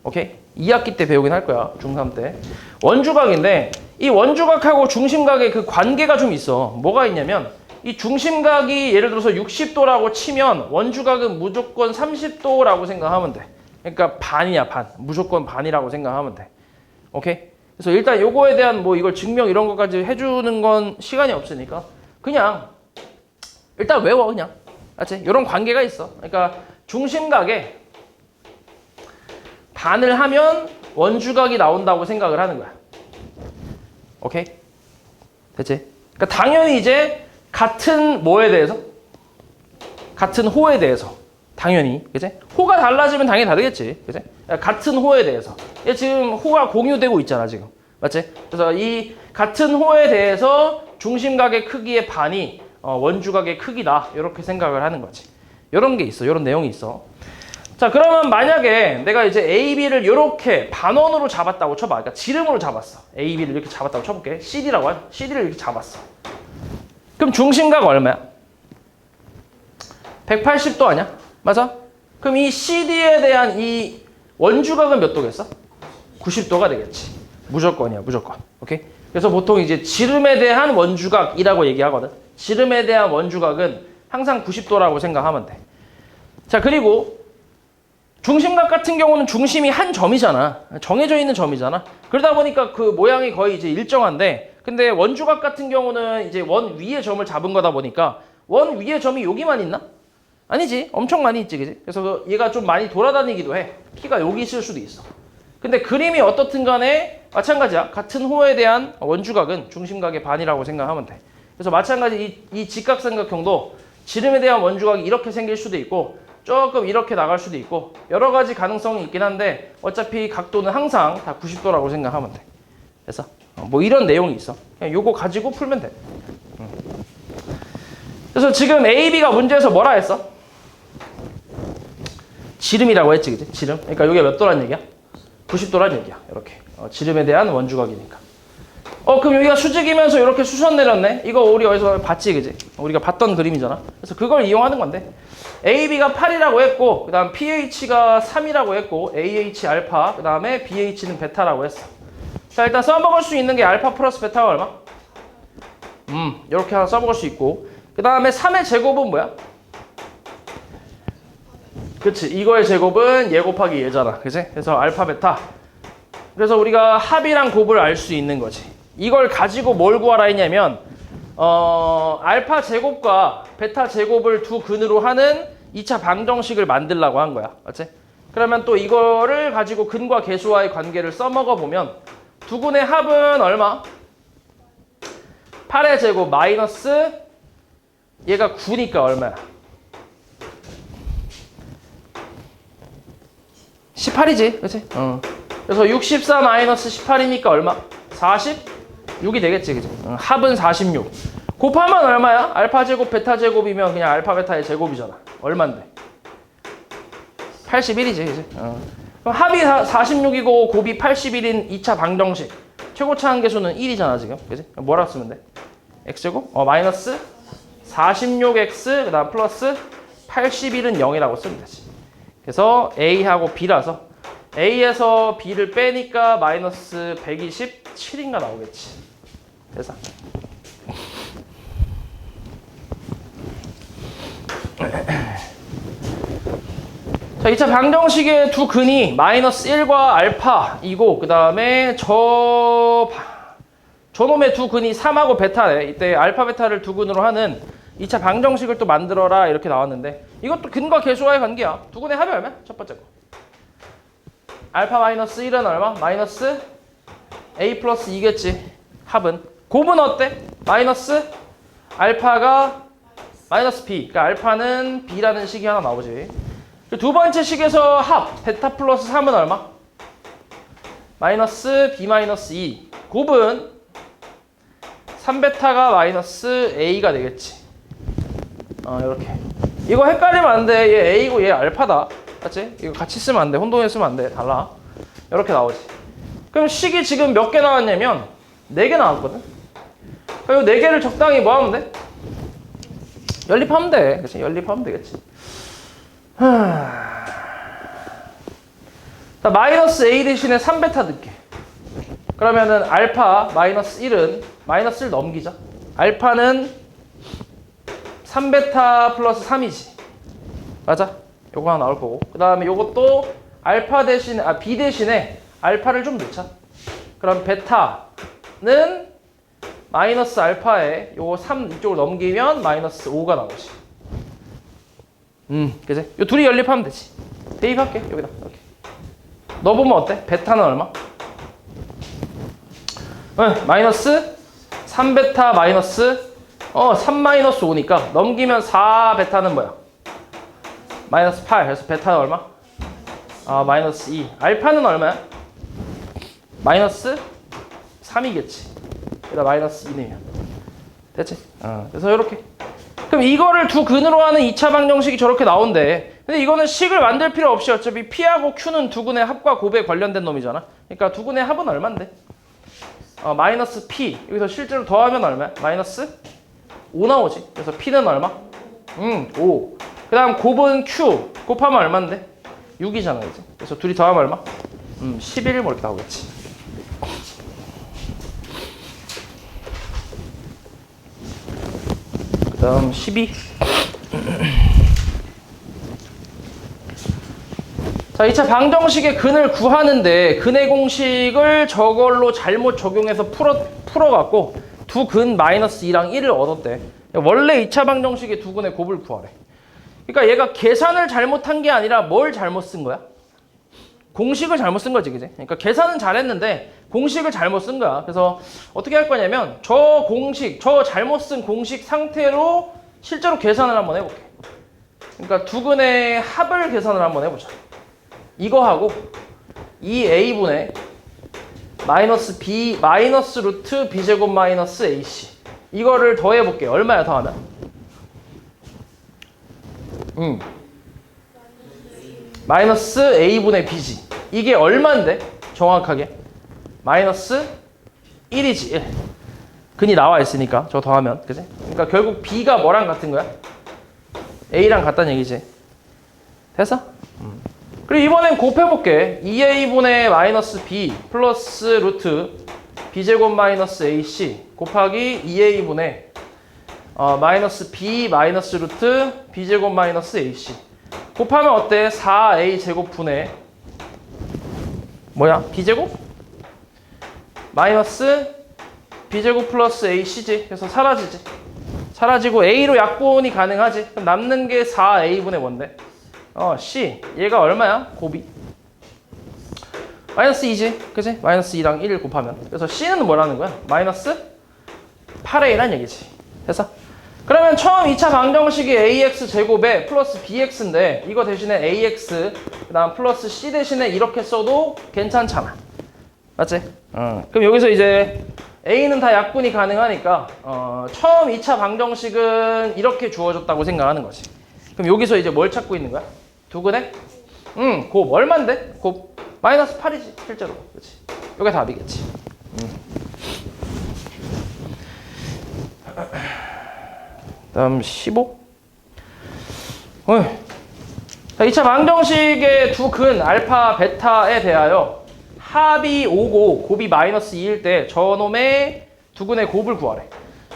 오케이? 2학기 때 배우긴 할 거야. 중3 때. 원주각인데 이 원주각하고 중심각의 그 관계가 좀 있어. 뭐가 있냐면 이 중심각이 예를 들어서 60도라고 치면 원주각은 무조건 30도라고 생각하면 돼. 그러니까 반이야, 반. 무조건 반이라고 생각하면 돼. 오케이? 그래서 일단 요거에 대한 뭐 이걸 증명 이런 것까지 해주는 건 시간이 없으니까 그냥 일단 외워, 그냥. 알지? 이런 관계가 있어. 그러니까 중심각에 반을 하면 원주각이 나온다고 생각을 하는 거야. 오케이? 됐지? 그러니까 당연히 이제 같은 뭐에 대해서? 같은 호에 대해서. 당연히. 그치? 호가 달라지면 당연히 다르겠지. 그치? 같은 호에 대해서. 얘 지금 호가 공유되고 있잖아, 지금. 맞지? 그래서 이 같은 호에 대해서 중심각의 크기의 반이 원주각의 크기다. 이렇게 생각을 하는 거지. 이런 게 있어. 이런 내용이 있어. 자, 그러면 만약에 내가 이제 A, B를 이렇게 반원으로 잡았다고 쳐봐. 그러니까 지름으로 잡았어. A, B를 이렇게 잡았다고 쳐볼게. CD라고 하죠. CD를 이렇게 잡았어. 그럼 중심각 얼마야? 180도 아니야? 맞아? 그럼 이 CD에 대한 이 원주각은 몇 도겠어? 90도가 되겠지. 무조건이야, 무조건. 오케이? 그래서 보통 이제 지름에 대한 원주각이라고 얘기하거든. 지름에 대한 원주각은 항상 90도라고 생각하면 돼. 자, 그리고 중심각 같은 경우는 중심이 한 점이잖아. 정해져 있는 점이잖아. 그러다 보니까 그 모양이 거의 이제 일정한데, 근데 원주각 같은 경우는 이제 원 위에 점을 잡은 거다 보니까 원 위에 점이 여기만 있나? 아니지. 엄청 많이 있지, 그지? 그래서 얘가 좀 많이 돌아다니기도 해. P가 여기 있을 수도 있어. 근데 그림이 어떻든 간에 마찬가지야. 같은 호에 대한 원주각은 중심각의 반이라고 생각하면 돼. 그래서 마찬가지 이 직각삼각형도 지름에 대한 원주각이 이렇게 생길 수도 있고 조금 이렇게 나갈 수도 있고 여러 가지 가능성이 있긴 한데 어차피 각도는 항상 다 90도라고 생각하면 돼. 됐어? 뭐 이런 내용이 있어. 그냥 요거 가지고 풀면 돼. 그래서 지금 A, B가 문제에서 뭐라 했어? 지름이라고 했지, 그치? 지름. 그러니까 여기가 몇 도란 얘기야? 90도란 얘기야. 이렇게. 지름에 대한 원주각이니까. 그럼 여기가 수직이면서 이렇게 수선 내렸네. 이거 우리 어디서 봤지, 그지? 우리가 봤던 그림이잖아. 그래서 그걸 이용하는 건데 AB가 8이라고 했고 그 다음 pH가 3이라고 했고 AH 알파 그 다음에 BH는 베타라고 했어. 자, 일단 써먹을 수 있는 게 알파 플러스 베타가 얼마? 이렇게 하나 써먹을 수 있고 그 다음에 3의 제곱은 뭐야? 그치, 이거의 제곱은 얘 곱하기 얘잖아, 그치? 그래서 알파 베타. 그래서 우리가 합이랑 곱을 알 수 있는 거지. 이걸 가지고 뭘 구하라 했냐면 알파 제곱과 베타 제곱을 두 근으로 하는 2차 방정식을 만들려고 한 거야, 맞지? 그러면 또 이거를 가지고 근과 계수와의 관계를 써먹어 보면 두 근의 합은 얼마? 8의 제곱 마이너스 얘가 9니까 얼마야? 18이지, 그치? 그래서 64 마이너스 18이니까 얼마? 46이 되겠지, 그치? 합은 46. 곱하면 얼마야? 알파 제곱, 베타 제곱이면 그냥 알파, 베타의 제곱이잖아. 얼만데? 81이지, 그치? 그럼 합이 46이고 곱이 81인 2차 방정식. 최고차 한계수는 1이잖아, 지금. 그치? 뭐라고 쓰면 돼? x제곱? 마이너스 46x, 그 다음 플러스 81은 0이라고 쓰면 되지. 그래서 A하고 B라서 A에서 B를 빼니까 마이너스 127인가 나오겠지. 그래서 자, 2차 방정식의 두 근이 마이너스 1과 알파이고 그 다음에 저놈의 두 근이 3하고 베타네. 이때 알파 베타를 두 근으로 하는 2차 방정식을 또 만들어라 이렇게 나왔는데 이것도 근과 계수와의 관계야. 두 근의 합이 얼마야? 첫 번째 거. 알파 마이너스 1은 얼마? 마이너스 A 플러스 2겠지. 합은. 곱은 어때? 마이너스 알파가 마이너스 B. 그러니까 알파는 B라는 식이 하나 나오지. 두 번째 식에서 합 베타 플러스 3은 얼마? 마이너스 B 마이너스 2. 곱은 3베타가 마이너스 A가 되겠지. 이렇게. 이거 헷갈리면 안 돼. 얘 A고 얘 알파다. 맞지? 이거 같이 쓰면 안 돼. 혼동해 쓰면 안 돼. 달라. 이렇게 나오지. 그럼 식이 지금 몇 개 나왔냐면 4개 나왔거든. 그리고 4개를 적당히 뭐 하면 돼? 연립하면 돼. 그치? 연립하면 되겠지. 자, 마이너스 A 대신에 3베타 넣게. 그러면은 알파 마이너스 1은 마이너스 1 넘기자. 알파는 3베타 플러스 3이지. 맞아? 요거 하나 나올 거고. 그 다음에 요것도 알파 대신에, B 대신에 알파를 좀 넣자. 그럼 베타는 마이너스 알파에 요거 3 이쪽으로 넘기면 마이너스 5가 나오지. 그치? 요 둘이 연립하면 되지. 대입할게, 여기다. 이렇게. 넣어보면 어때? 베타는 얼마? 마이너스 3베타 마이너스 3 마이너스 5니까 넘기면 4베타는 뭐야? 마이너스 8. 그래서 베타는 얼마? 마이너스 2. 알파는 얼마야? 마이너스 3이겠지. 그러다 마이너스 2네요. 됐지? 그래서 이렇게. 그럼 이거를 두 근으로 하는 2차 방정식이 저렇게 나온대. 근데 이거는 식을 만들 필요 없이 어차피 P하고 Q는 두 근의 합과 곱에 관련된 놈이잖아. 그러니까 두 근의 합은 얼만데? 마이너스 P. 여기서 실제로 더하면 얼마야? 마이너스 5 나오지. 그래서 P는 얼마? 5. 그 다음 곱은 Q. 곱하면 얼만데? 6이잖아, 이제. 그래서 둘이 더하면 얼마? 11 뭐 이렇게 나오겠지. 그 다음 12. 자, 2차 방정식의 근을 구하는데 근의 공식을 저걸로 잘못 적용해서 풀어갖고 두 근 마이너스 2랑 1을 얻었대. 원래 2차 방정식의 두 근의 곱을 구하래. 그러니까 얘가 계산을 잘못한 게 아니라 뭘 잘못 쓴 거야? 공식을 잘못 쓴 거지, 그지? 그러니까 계산은 잘했는데 공식을 잘못 쓴 거야. 그래서 어떻게 할 거냐면 저 잘못 쓴 공식 상태로 실제로 계산을 한번 해볼게. 그러니까 두 근의 합을 계산을 한번 해보자. 이거하고 2a분의 마이너스 b 마이너스 루트 b제곱 마이너스 ac 이거를 더해볼게요. 얼마야 더하면? 마이너스 a분의 b지. 이게 얼만데? 정확하게 마이너스 1이지 1. 근이 나와 있으니까 저 더하면 그지? 그러니까 결국 B가 뭐랑 같은 거야? A랑 같다는 얘기지. 됐어? 그리고 이번엔 곱해볼게. 2A분의 마이너스 B 플러스 루트 B제곱 마이너스 AC 곱하기 2A분의 마이너스 B 마이너스 루트 B제곱 마이너스 AC 곱하면 어때? 4A 제곱분의 뭐야? B제곱? 마이너스 B제곱 플러스 AC지. 그래서 사라지지. 사라지고 A로 약분이 가능하지. 그럼 남는 게 4A분의 뭔데? C. 얘가 얼마야? 곱이. 마이너스 2지. 그치? 마이너스 2랑 1 곱하면. 그래서 C는 뭐라는 거야? 마이너스 8A란 얘기지. 됐어? 그러면 처음 2차 방정식이 AX 제곱에 플러스 BX인데 이거 대신에 AX 그 다음 플러스 C 대신에 이렇게 써도 괜찮잖아. 맞지? 그럼 여기서 이제 A는 다 약분이 가능하니까 처음 2차 방정식은 이렇게 주어졌다고 생각하는 거지. 그럼 여기서 이제 뭘 찾고 있는 거야? 두근에? 곱 얼만데? 곱 마이너스 8이지 실제로. 그렇지. 이게 답이겠지. 다음 15. 자, 2차 방정식의 두 근 알파 베타에 대하여 합이 5고 곱이 마이너스 2일 때 저놈의 두 근의 곱을 구하래.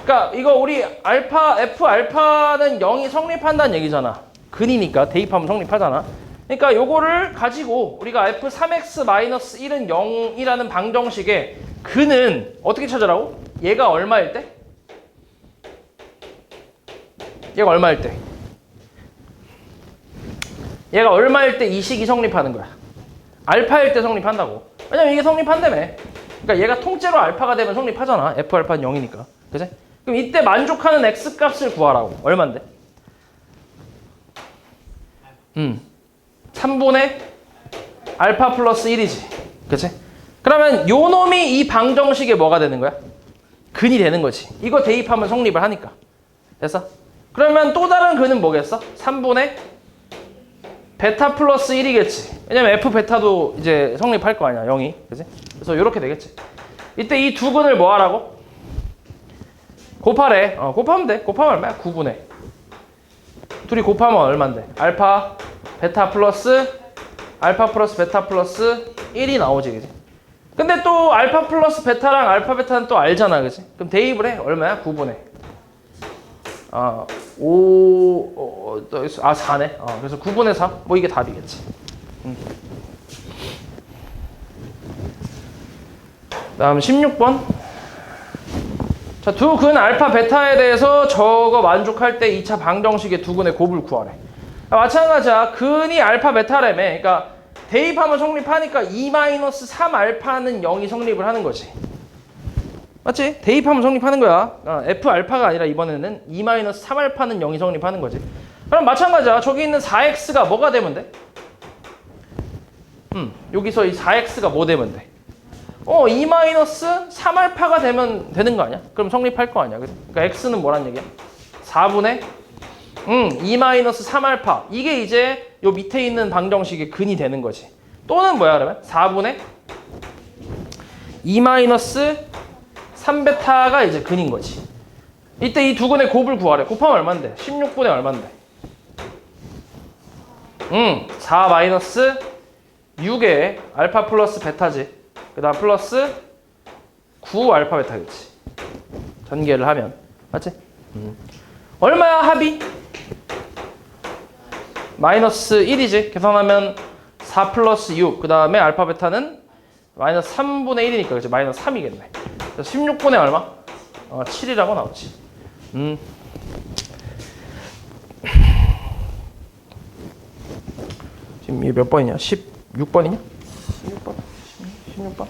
그러니까 이거 우리 알파 F 알파는 0이 성립한다는 얘기잖아. 근이니까 대입하면 성립하잖아. 그러니까 요거를 가지고 우리가 F 3X 마이너스 1은 0이라는 방정식의 근은 어떻게 찾으라고? 얘가 얼마일 때? 얘가 얼마일 때? 얘가 얼마일 때 이 식이 성립하는 거야? 알파일 때 성립한다고. 왜냐면 이게 성립한다며. 그러니까 얘가 통째로 알파가 되면 성립하잖아. F 알파는 0이니까. 그치? 그럼 이때 만족하는 X 값을 구하라고. 얼만데? 3분의 알파 플러스 1이지. 그치? 그러면 요 놈이 이 방정식에 뭐가 되는 거야? 근이 되는 거지. 이거 대입하면 성립을 하니까. 됐어? 그러면 또 다른 근은 뭐겠어? 3분의 베타 플러스 1이겠지. 왜냐면 F 베타도 이제 성립할 거 아니야. 0이. 그치? 그래서 이렇게 되겠지. 이때 이 두 근을 뭐 하라고? 곱하래. 곱하면 돼. 곱하면 얼마야? 9분의. 둘이 곱하면 얼만데? 알파 베타 플러스 베타 플러스 1이 나오지. 그치? 근데 또 알파 플러스 베타랑 알파 베타는 또 알잖아. 그치? 그럼 대입을 해. 얼마야? 9분의. 4네. 그래서 9분의 4. 뭐 이게 답이겠지. 다음 16번. 자, 두 근 알파 베타에 대해서 저거 만족할 때 2차 방정식의 두 근의 곱을 구하래. 마찬가지야. 근이 알파 베타라며. 그러니까 대입하면 성립하니까 2-3 알파는 0이 성립을 하는 거지. 맞지? 대입하면 성립하는 거야. F 알파가 아니라 이번에는 2-3 알파는 0이 성립하는 거지. 그럼 마찬가지야. 저기 있는 4x가 뭐가 되면 돼? 여기서 이 4x가 뭐 되면 돼? 2-3 알파가 되면 되는 거 아니야? 그럼 성립할 거 아니야? 그러니까 x는 뭐란 얘기야? 4분의 2-3 알파. 이게 이제 요 밑에 있는 방정식의 근이 되는 거지. 또는 뭐야 그러면? 4분의 2-3 베타가 이제 근인 거지. 이때 이 두 근의 곱을 구하래. 곱하면 얼만데? 16분의 얼만데? 4-6의 알파 플러스 베타지. 그 다음 플러스 9 알파 베타겠지. 전개를 하면. 맞지? 얼마야 합이? 마이너스 1이지. 계산하면 4 플러스 6. 그 다음에 알파 베타는 마이너스 3분의 1이니까 그치? 마이너스 3이겠네. 그래서 16분의 얼마? 7이라고 나오지. 지금 이게 몇 번이냐? 16번이냐? 16번? 16번?